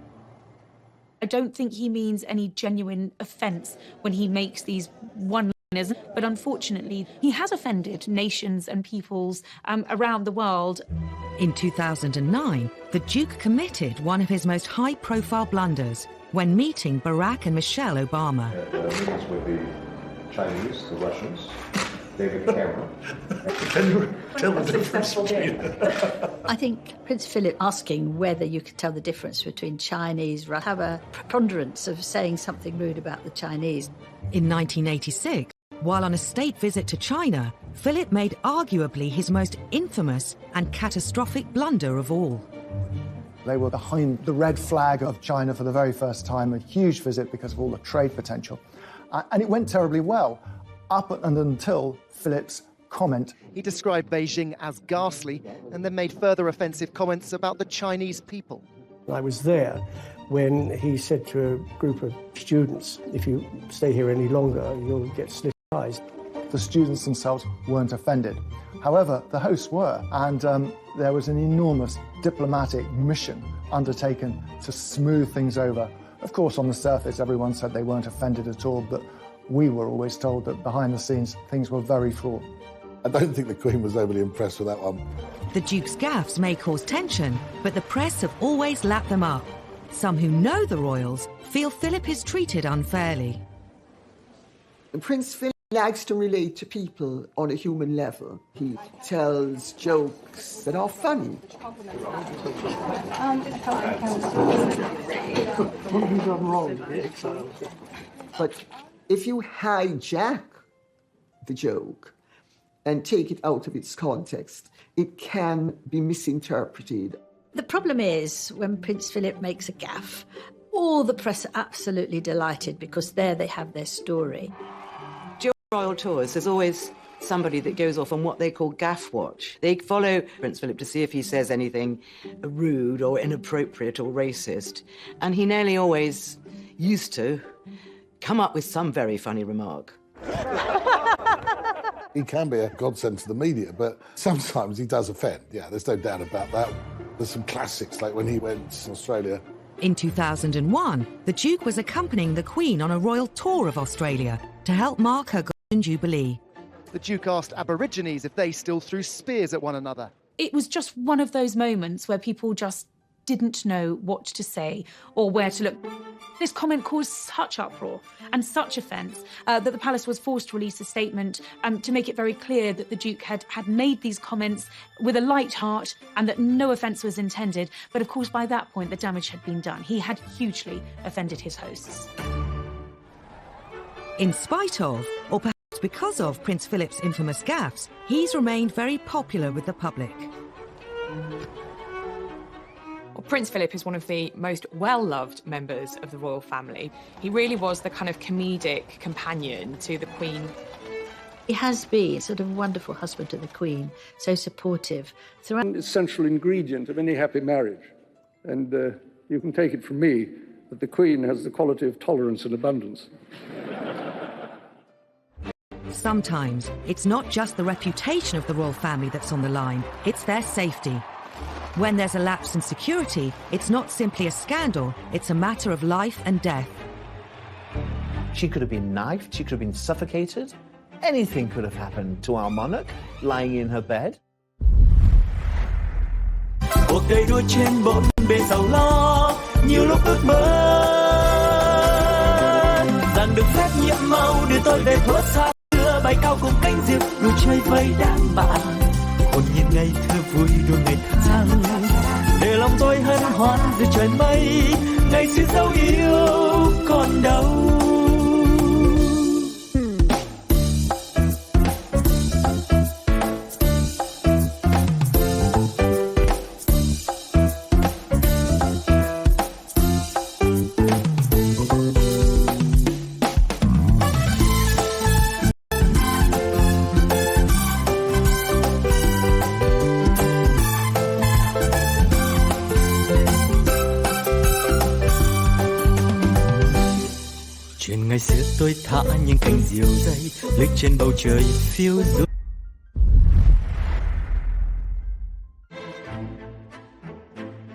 S19: I don't think he means any genuine offence when he makes these one-liners, but unfortunately, he has offended nations and peoples around the world.
S1: In 2009, the Duke committed one of his most high-profile blunders when meeting Barack and Michelle Obama.
S24: Meetings with the Chinese, the Russians, David Cameron.
S16: Can you tell the difference between
S8: I think Prince Philip asking whether you could tell the difference between Chinese, have a preponderance of saying something rude about the Chinese.
S1: In 1986, while on a state visit to China, Philip made arguably his most infamous and catastrophic blunder of all.
S3: They were behind the red flag of China for the very first time, a huge visit because of all the trade potential. And it went terribly well, up and until Philip's comment.
S25: He described Beijing as ghastly and then made further offensive comments about the Chinese people.
S5: I was there when he said to a group of students, if you stay here any longer, you'll get slit eyes.
S3: The students themselves weren't offended. However, the hosts were, and there was an enormous diplomatic mission undertaken to smooth things over. Of course, on the surface, everyone said they weren't offended at all, but we were always told that behind the scenes, things were very fraught.
S22: I don't think the Queen was overly impressed with that one.
S1: The Duke's gaffes may cause tension, but the press have always lapped them up. Some who know the royals feel Philip is treated unfairly.
S26: Prince Philip likes to relate to people on a human level. He tells jokes that are funny.
S16: what have you done wrong?
S26: But if you hijack the joke and take it out of its context, it can be misinterpreted.
S8: The problem is when Prince Philip makes a gaffe, all the press are absolutely delighted because there they have their story.
S6: During royal tours, there's always somebody that goes off on what they call gaff watch. They follow Prince Philip to see if he says anything rude or inappropriate or racist, and he nearly always used to come up with some very funny remark.
S22: He can be a godsend to the media, but sometimes he does offend. Yeah, there's no doubt about that. There's some classics, like when he went to Australia.
S1: In 2001, the Duke was accompanying the Queen on a royal tour of Australia to help mark her Jubilee.
S25: The Duke asked Aborigines if they still threw spears at one another.
S19: It was just one of those moments where people just didn't know what to say or where to look. This comment caused such uproar and such offence that the palace was forced to release a statement to make it very clear that the Duke had made these comments with a light heart and that no offence was intended. But of course, by that point, the damage had been done. He had hugely offended his hosts.
S1: In spite of, or perhaps because of Prince Philip's infamous gaffes, he's remained very popular with the public.
S4: Well, Prince Philip is one of the most well-loved members of the royal family. He really was the kind of comedic companion to the Queen.
S8: He has been sort of a wonderful husband to the Queen, so supportive throughout.
S16: It's an essential ingredient of any happy marriage. And you can take it from me that the Queen has the quality of tolerance and abundance.
S1: Sometimes it's not just the reputation of the royal family that's on the line, it's their safety. When there's a lapse in security, it's not simply a scandal, it's a matter of life and death.
S10: She could have been knifed, she could have been suffocated. Anything could have happened to our monarch lying in her bed.
S12: Cuộc đời đua trên bốn bề sầu lo, nhiều lúc ước mơ rằng được phép nhiệm màu đưa tôi về thuở xa xưa, bay cao cùng cánh diều đùa chơi với đám bạn, hồn nhiên ngày thơ vui đua ngày tháng, để lòng tôi hân hoan giữa trời mây, ngày xưa dấu yêu còn đâu. Chuyện ngày xưa tôi thả những cành diều dây lướt trên bầu trời phiêu du.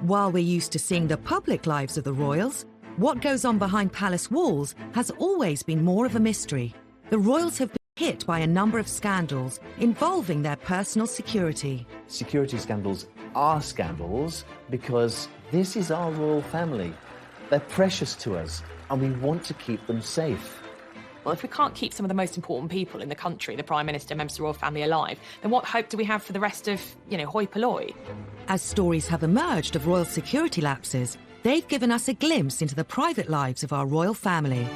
S1: While we're used to seeing the public lives of the royals, what goes on behind palace walls has always been more of a mystery. The royals have been hit by a number of scandals involving their personal security.
S10: Security scandals are scandals because this is our royal family. They're precious to us, and we want to keep them safe.
S4: Well, if we can't keep some of the most important people in the country, the Prime Minister, members of the royal family, alive, then what hope do we have for the rest of, hoi polloi?
S1: As stories have emerged of royal security lapses, they've given us a glimpse into the private lives of our royal family.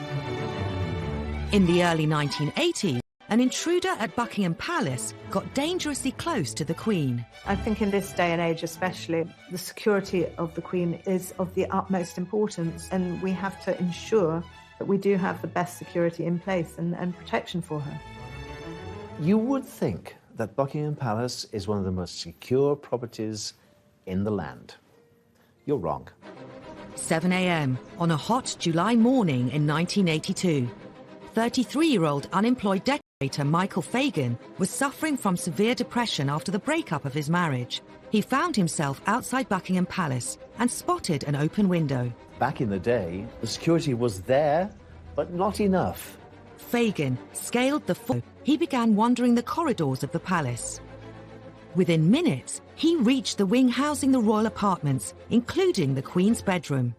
S1: In the early 1980s, an intruder at Buckingham Palace got dangerously close to the Queen.
S9: I think in this day and age especially, the security of the Queen is of the utmost importance, and we have to ensure that we do have the best security in place and protection for her.
S10: You would think that Buckingham Palace is one of the most secure properties in the land. You're wrong.
S1: 7 a.m. on a hot July morning in 1982. 33-year-old unemployed decorator Michael Fagan was suffering from severe depression after the breakup of his marriage. He found himself outside Buckingham Palace and spotted an open window.
S10: Back in the day, the security was there, but not enough.
S1: Fagan scaled the floor. He began wandering the corridors of the palace. Within minutes, he reached the wing housing the royal apartments, including the Queen's bedroom.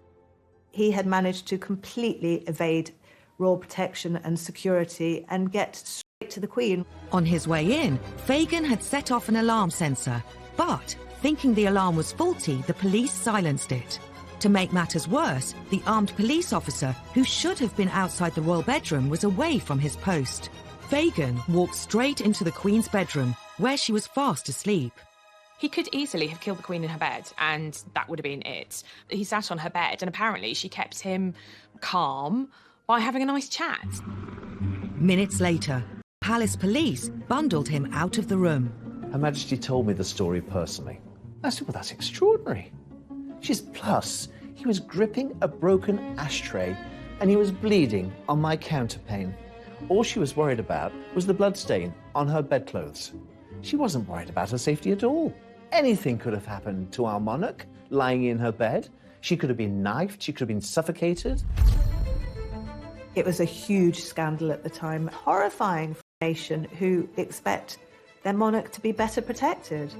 S9: He had managed to completely evade royal protection and security and get straight to the Queen.
S1: On his way in, Fagan had set off an alarm sensor, but thinking the alarm was faulty, the police silenced it. To make matters worse, the armed police officer, who should have been outside the royal bedroom, was away from his post. Fagan walked straight into the Queen's bedroom, where she was fast asleep.
S4: He could easily have killed the Queen in her bed, and that would have been it. He sat on her bed, and apparently she kept him calm by having a nice chat.
S1: Minutes later, palace police bundled him out of the room.
S10: Her Majesty told me the story personally. I said, well, that's extraordinary. She's plus, he was gripping a broken ashtray and he was bleeding on my counterpane. All she was worried about was the bloodstain on her bedclothes. She wasn't worried about her safety at all. Anything could have happened to our monarch lying in her bed. She could have been knifed, she could have been suffocated.
S9: It was a huge scandal at the time, horrifying nation who expect their monarch to be better protected.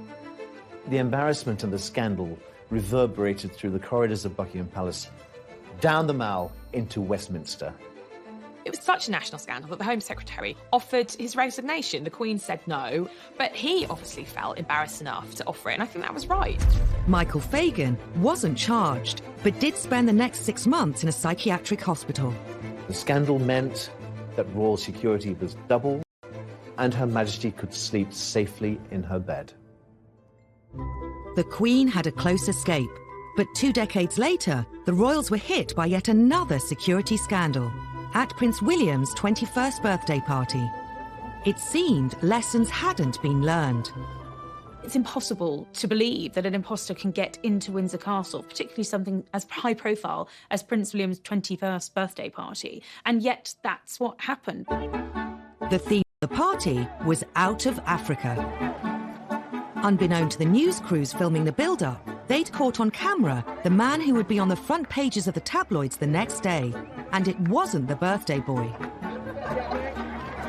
S10: The embarrassment and the scandal reverberated through the corridors of Buckingham Palace, down the Mall into Westminster.
S4: It was such a national scandal that the Home Secretary offered his resignation. The Queen said no, but he obviously felt embarrassed enough to offer it, and I think that was right.
S1: Michael Fagan wasn't charged, but did spend the next 6 months in a psychiatric hospital.
S10: The scandal meant that royal security was doubled, and Her Majesty could sleep safely in her bed.
S1: The Queen had a close escape, but 2 decades later, the royals were hit by yet another security scandal at Prince William's 21st birthday party. It seemed lessons hadn't been learned.
S19: It's impossible to believe that an imposter can get into Windsor Castle, particularly something as high profile as Prince William's 21st birthday party, and yet that's what happened.
S1: The theme of the party was out of Africa. Unbeknown to the news crews filming the build-up, they'd caught on camera the man who would be on the front pages of the tabloids the next day, and it wasn't the birthday boy.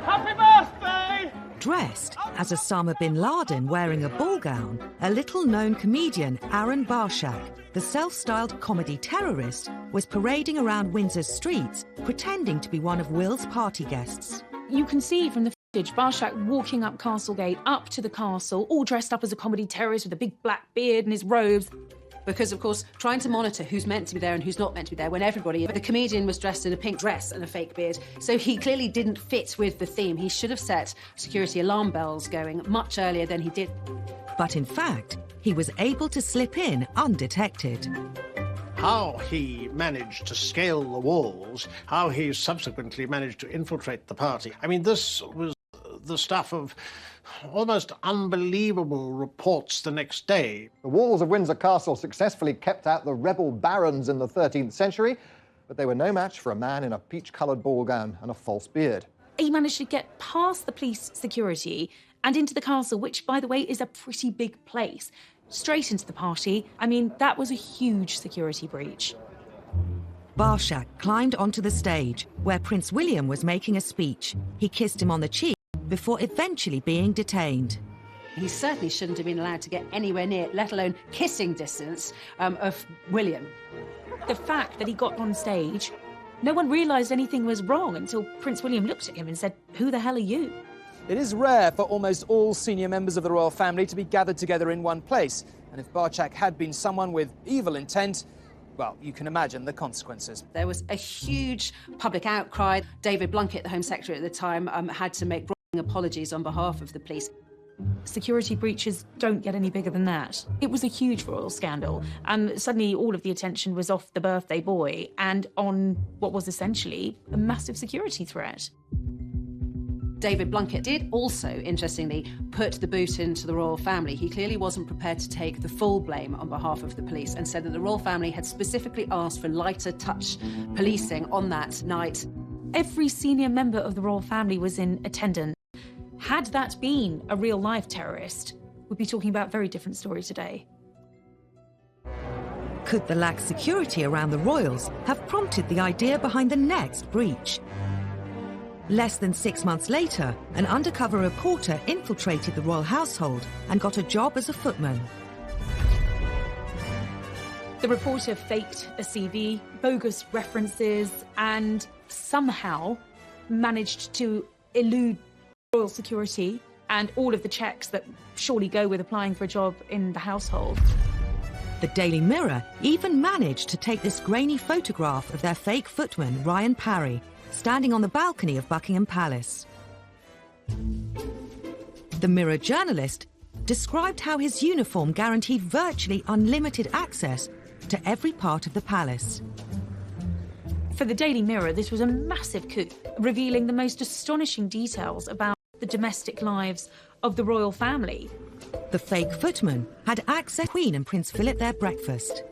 S12: Happy birthday!
S1: Dressed as Osama bin Laden wearing a ball gown, a little-known comedian, Aaron Barshak, the self-styled comedy terrorist, was parading around Windsor's streets, pretending to be one of Will's party guests.
S19: You can see from the footage Barshak walking up Castlegate, up to the castle, all dressed up as a comedy terrorist with a big black beard and his robes.
S2: Because, of course, trying to monitor who's meant to be there and who's not meant to be there when everybody... But the comedian was dressed in a pink dress and a fake beard, so he clearly didn't fit with the theme. He should have set security alarm bells going much earlier than he did.
S1: But in fact, he was able to slip in undetected.
S5: How he managed to scale the walls, how he subsequently managed to infiltrate the party. I mean, this was the stuff of almost unbelievable reports the next day.
S14: The walls of Windsor Castle successfully kept out the rebel barons in the 13th century, but they were no match for a man in a peach-coloured ball gown and a false beard.
S19: He managed to get past the police security and into the castle, which, by the way, is a pretty big place. Straight into the party. I mean, that was a huge security breach.
S1: Barshak climbed onto the stage, where Prince William was making a speech. He kissed him on the cheek before eventually being detained.
S2: He certainly shouldn't have been allowed to get anywhere near, let alone kissing distance, of William.
S19: The fact that he got on stage, no one realised anything was wrong until Prince William looked at him and said, "Who the hell are you?"
S17: It is rare for almost all senior members of the royal family to be gathered together in one place. And if Barshak had been someone with evil intent, well, you can imagine the consequences.
S2: There was a huge public outcry. David Blunkett, the Home Secretary at the time, had to make apologies on behalf of the police.
S19: Security breaches don't get any bigger than that. It was a huge royal scandal, and suddenly all of the attention was off the birthday boy and on what was essentially a massive security threat.
S2: David Blunkett did also, interestingly, put the boot into the royal family. He clearly wasn't prepared to take the full blame on behalf of the police and said that the royal family had specifically asked for lighter touch policing on that night.
S19: Every senior member of the royal family was in attendance. Had that been a real-life terrorist, we'd be talking about a very different story today.
S1: Could the lax security around the royals have prompted the idea behind the next breach? Less than 6 months later, an undercover reporter infiltrated the royal household and got a job as a footman.
S19: The reporter faked a CV, bogus references, and somehow managed to elude royal security and all of the checks that surely go with applying for a job in the household.
S1: The Daily Mirror even managed to take this grainy photograph of their fake footman, Ryan Parry, standing on the balcony of Buckingham Palace. The Mirror journalist described how his uniform guaranteed virtually unlimited access to every part of the palace.
S19: For the Daily Mirror, this was a massive coup, revealing the most astonishing details about the domestic lives of the royal family.
S1: The fake footman had access to Queen and Prince Philip their breakfast.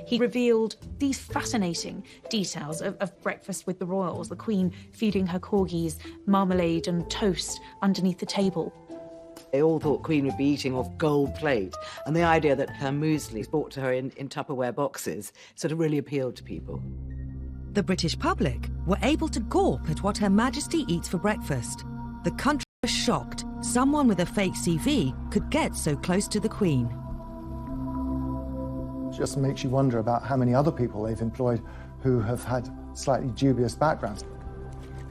S19: He revealed these fascinating details of breakfast with the royals, the Queen feeding her corgis marmalade and toast underneath the table.
S6: They all thought Queen would be eating off gold plate, and the idea that her muesli is brought to her in Tupperware boxes sort of really appealed to people.
S1: The British public were able to gawp at what Her Majesty eats for breakfast. The country were shocked someone with a fake CV could get so close to the Queen.
S3: It just makes you wonder about how many other people they've employed who have had slightly dubious backgrounds.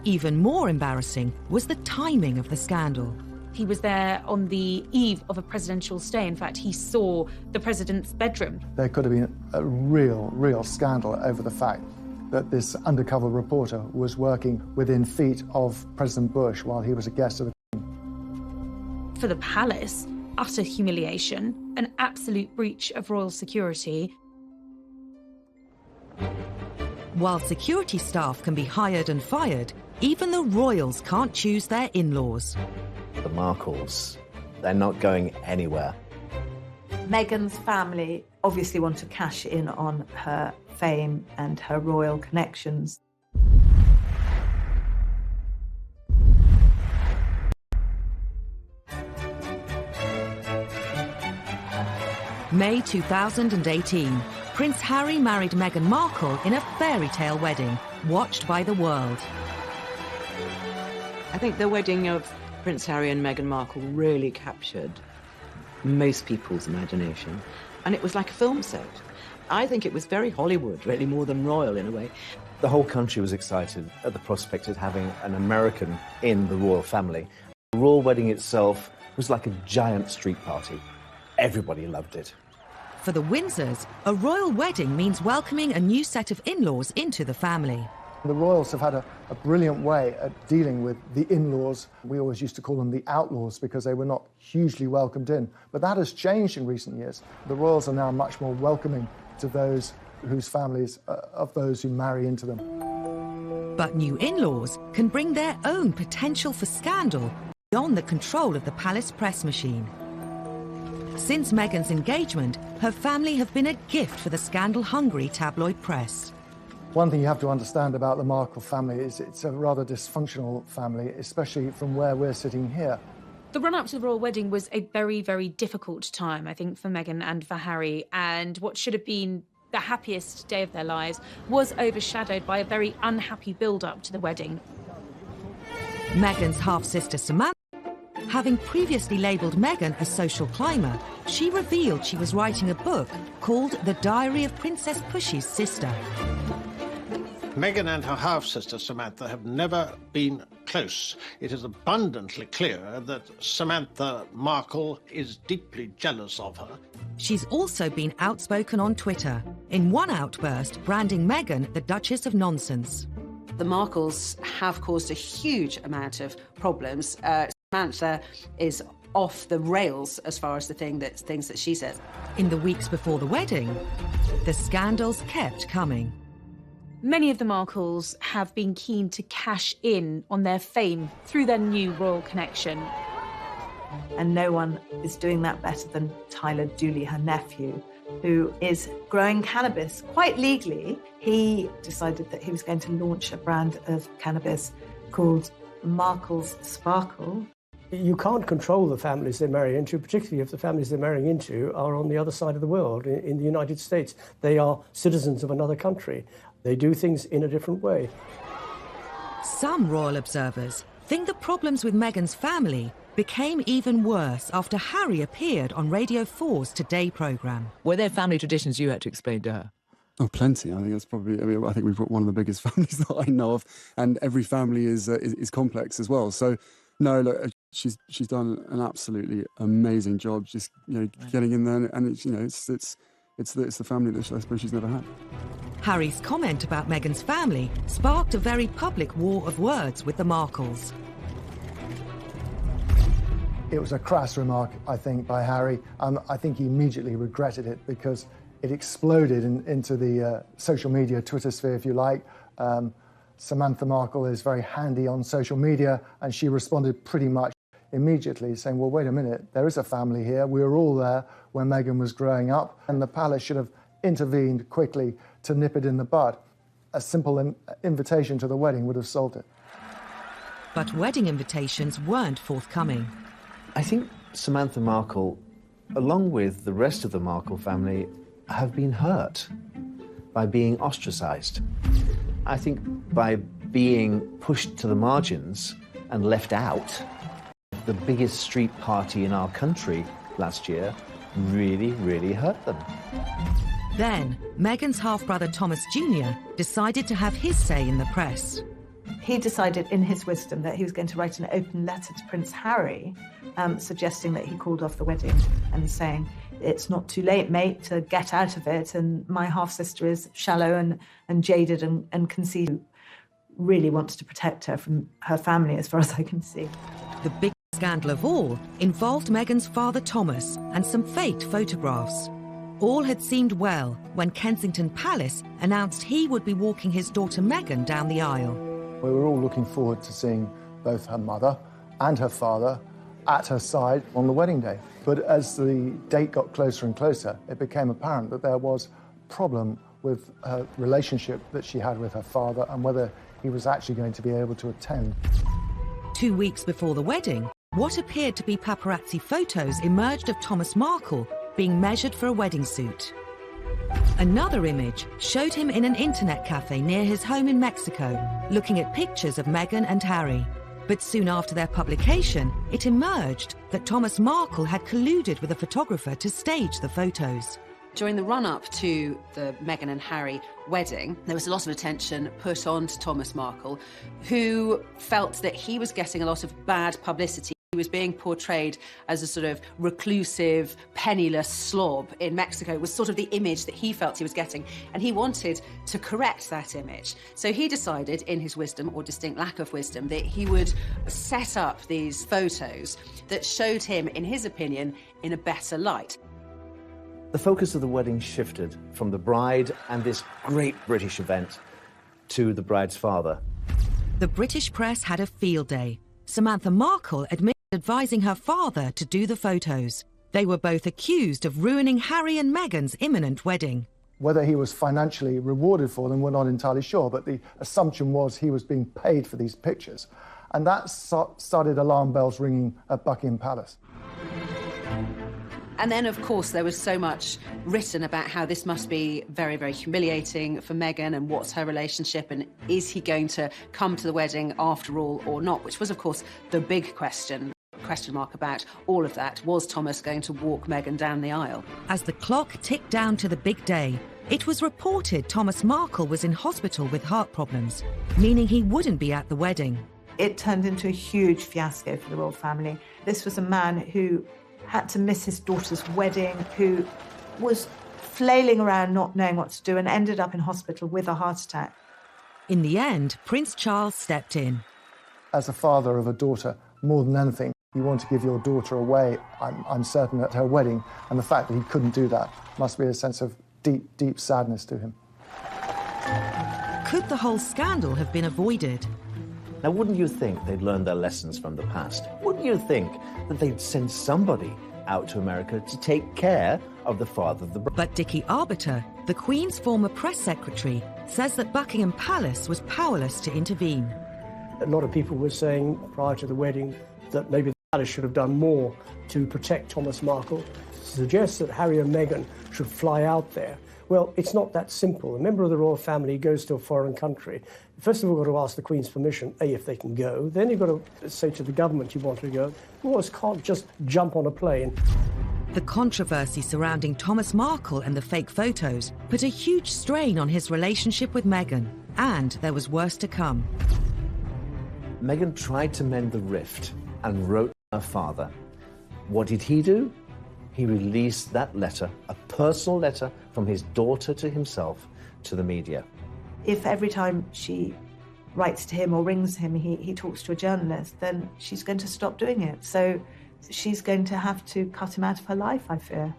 S1: Even more embarrassing was the timing of the scandal.
S19: He was there on the eve of a presidential stay. In fact, he saw the president's bedroom.
S3: There could have been a real scandal over the fact that this undercover reporter was working within feet of President Bush while he was a guest of the Queen.
S19: For the palace, utter humiliation, an absolute breach of royal security.
S1: While security staff can be hired and fired, even the royals can't choose their in-laws.
S10: The Markles, they're not going anywhere.
S9: Meghan's family obviously want to cash in on her fame and her royal connections.
S1: May 2018, Prince Harry married Meghan Markle in a fairy tale wedding, watched by the world.
S6: I think the wedding of Prince Harry and Meghan Markle really captured most people's imagination, and it was like a film set. I think it was very Hollywood, really, more than royal in a way.
S10: The whole country was excited at the prospect of having an American in the royal family. The royal wedding itself was like a giant street party. Everybody loved it.
S1: For the Windsors, a royal wedding means welcoming a new set of in-laws into the family.
S3: The royals have had a brilliant way at dealing with the in-laws. We always used to call them the outlaws because they were not hugely welcomed in. But that has changed in recent years. The royals are now much more welcoming to those whose families, of those who marry into them.
S1: But new in-laws can bring their own potential for scandal beyond the control of the palace press machine. Since Meghan's engagement, her family have been a gift for the scandal-hungry tabloid press.
S3: One thing you have to understand about the Markle family is it's a rather dysfunctional family, especially from where we're sitting here.
S19: The run-up to the royal wedding was a very, very difficult time, I think, for Meghan and for Harry, and what should have been the happiest day of their lives was overshadowed by a very unhappy build-up to the wedding.
S1: Meghan's half-sister Samantha, having previously labelled Meghan a social climber, she revealed she was writing a book called The Diary of Princess Pushy's Sister.
S7: Meghan and her half-sister Samantha have never been close. It is abundantly clear that Samantha Markle is deeply jealous of her.
S1: She's also been outspoken on Twitter, in one outburst branding Meghan the Duchess of Nonsense.
S2: The Markles have caused a huge amount of problems. Samantha is off the rails as far as the things that she says.
S1: In the weeks before the wedding, the scandals kept coming.
S19: Many of the Markles have been keen to cash in on their fame through their new royal connection.
S9: And no one is doing that better than Tyler Dooley, her nephew, who is growing cannabis quite legally. He decided that he was going to launch a brand of cannabis called Markle's Sparkle.
S5: You can't control the families they marry into, particularly if the families they're marrying into are on the other side of the world, in the United States. They are citizens of another country. They do things in a different way.
S1: Some royal observers think the problems with Meghan's family became even worse after Harry appeared on Radio 4's Today programme.
S13: Were there family traditions you had to explain to her?
S18: Oh, plenty. I think that's probably. I mean, I think we've got one of the biggest families that I know of, and every family is complex as well. So, no, look, she's done an absolutely amazing job, just getting in there, and it's the family that I suppose she's never had.
S1: Harry's comment about Meghan's family sparked a very public war of words with the Markles.
S3: It was a crass remark, I think, by Harry. I think he immediately regretted it because it exploded into the social media, Twitter sphere, if you like. Samantha Markle is very handy on social media, and she responded pretty much immediately, saying, well, wait a minute, there is a family here. We were all there when Meghan was growing up, and the palace should have intervened quickly to nip it in the bud. A simple invitation to the wedding would have solved it.
S1: But wedding invitations weren't forthcoming.
S10: I think Samantha Markle, along with the rest of the Markle family, have been hurt by being ostracised. I think by being pushed to the margins and left out, the biggest street party in our country last year really, really hurt them.
S1: Then, Meghan's half-brother Thomas Jr. decided to have his say in the press.
S9: He decided in his wisdom that he was going to write an open letter to Prince Harry, suggesting that he called off the wedding and saying, it's not too late, mate, to get out of it, and my half-sister is shallow and jaded and conceited. Really wants to protect her from her family, as far as I can see.
S1: The biggest scandal of all involved Meghan's father Thomas and some faked photographs. All had seemed well when Kensington Palace announced he would be walking his daughter Meghan down the aisle.
S3: We were all looking forward to seeing both her mother and her father at her side on the wedding day. But as the date got closer and closer, it became apparent that there was a problem with her relationship that she had with her father and whether he was actually going to be able to attend.
S1: 2 weeks before the wedding, what appeared to be paparazzi photos emerged of Thomas Markle being measured for a wedding suit. Another image showed him in an internet cafe near his home in Mexico, looking at pictures of Meghan and Harry. But soon after their publication, it emerged that Thomas Markle had colluded with a photographer to stage the photos.
S2: During the run-up to the Meghan and Harry wedding, there was a lot of attention put on to Thomas Markle, who felt that he was getting a lot of bad publicity. He was being portrayed as a sort of reclusive, penniless slob in Mexico. It was sort of the image that he felt he was getting, and he wanted to correct that image. So he decided, in his wisdom, or distinct lack of wisdom, that he would set up these photos that showed him, in his opinion, in a better light.
S10: The focus of the wedding shifted from the bride and this great British event to the bride's father.
S1: The British press had a field day. Samantha Markle admitted advising her father to do the photos. They were both accused of ruining Harry and Meghan's imminent wedding.
S3: Whether he was financially rewarded for them, we're not entirely sure, but the assumption was he was being paid for these pictures. And that started alarm bells ringing at Buckingham Palace.
S2: And then, of course, there was so much written about how this must be very, very humiliating for Meghan and what's her relationship and is he going to come to the wedding after all or not, which was, of course, the big question mark about all of that. Was Thomas going to walk Meghan down the aisle?
S1: As the clock ticked down to the big day, it was reported Thomas Markle was in hospital with heart problems, meaning he wouldn't be at the wedding.
S9: It turned into a huge fiasco for the royal family. This was a man who had to miss his daughter's wedding, who was flailing around not knowing what to do and ended up in hospital with a heart attack.
S1: In the end, Prince Charles stepped in.
S3: As a father of a daughter, more than anything, you want to give your daughter away, I'm certain, at her wedding, and the fact that he couldn't do that must be a sense of deep, deep sadness to him.
S1: Could the whole scandal have been avoided?
S10: Now, wouldn't you think they'd learned their lessons from the past? Wouldn't you think that they'd send somebody out to America to take care of the father of the bride?
S1: But Dickie Arbiter, the Queen's former press secretary, says that Buckingham Palace was powerless to intervene.
S5: A lot of people were saying prior to the wedding that maybe the palace should have done more to protect Thomas Markle. Suggests that Harry and Meghan should fly out there. Well, it's not that simple. A member of the royal family goes to a foreign country. First of all, you've got to ask the Queen's permission, A, if they can go. Then you've got to say to the government you want to go. Royals can't just jump on a plane.
S1: The controversy surrounding Thomas Markle and the fake photos put a huge strain on his relationship with Meghan, and there was worse to come.
S10: Meghan tried to mend the rift and wrote to her father. What did he do? He released that letter, a personal letter from his daughter to himself, to the media.
S9: If every time she writes to him or rings him, he talks to a journalist, then she's going to stop doing it. So she's going to have to cut him out of her life, I fear.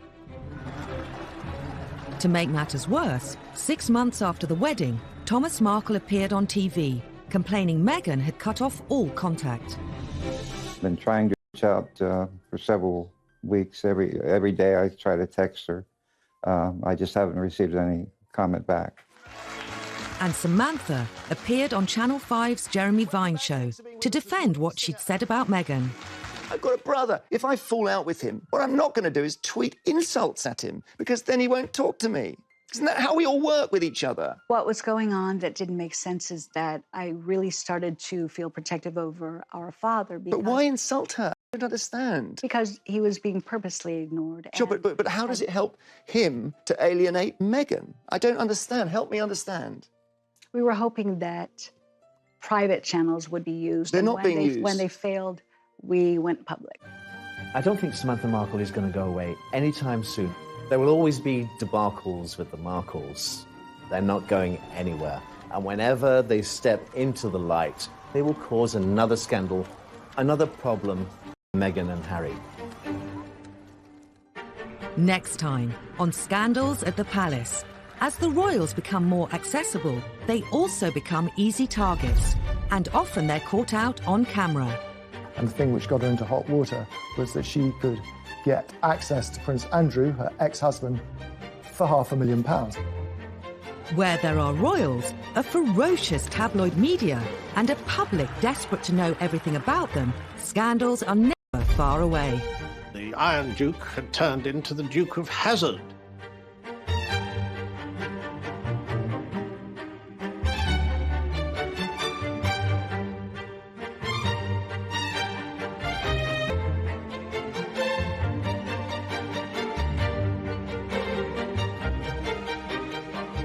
S1: To make matters worse, 6 months after the wedding, Thomas Markle appeared on TV, complaining Meghan had cut off all contact.
S11: I've been trying to reach out for several weeks. Every day I try to text her. I just haven't received any comment back.
S1: And Samantha appeared on Channel 5's Jeremy Vine show to defend what she'd said about Meghan.
S26: I've got a brother. If I fall out with him, what I'm not going to do is tweet insults at him, because then he won't talk to me.
S15: Isn't that how we all work with each other?
S20: What was going on that didn't make sense is that I really started to feel protective over our father.
S15: But why insult her? I don't understand.
S20: Because he was being purposely ignored.
S15: Sure, but how does it help him to alienate Meghan? I don't understand. Help me understand.
S20: We were hoping that private channels would be used.
S15: They're not being used.
S20: When they failed, we went public.
S10: I don't think Samantha Markle is going to go away anytime soon. There will always be debacles with the Markles. They're not going anywhere. And whenever they step into the light, they will cause another scandal, another problem for Meghan and Harry.
S1: Next time on Scandals at the Palace. As the royals become more accessible, they also become easy targets, and often they're caught out on camera.
S3: And the thing which got her into hot water was that she could get access to Prince Andrew, her ex-husband, for £500,000.
S1: Where there are royals, a ferocious tabloid media, and a public desperate to know everything about them, scandals are never far away.
S7: The Iron Duke had turned into the Duke of Hazard,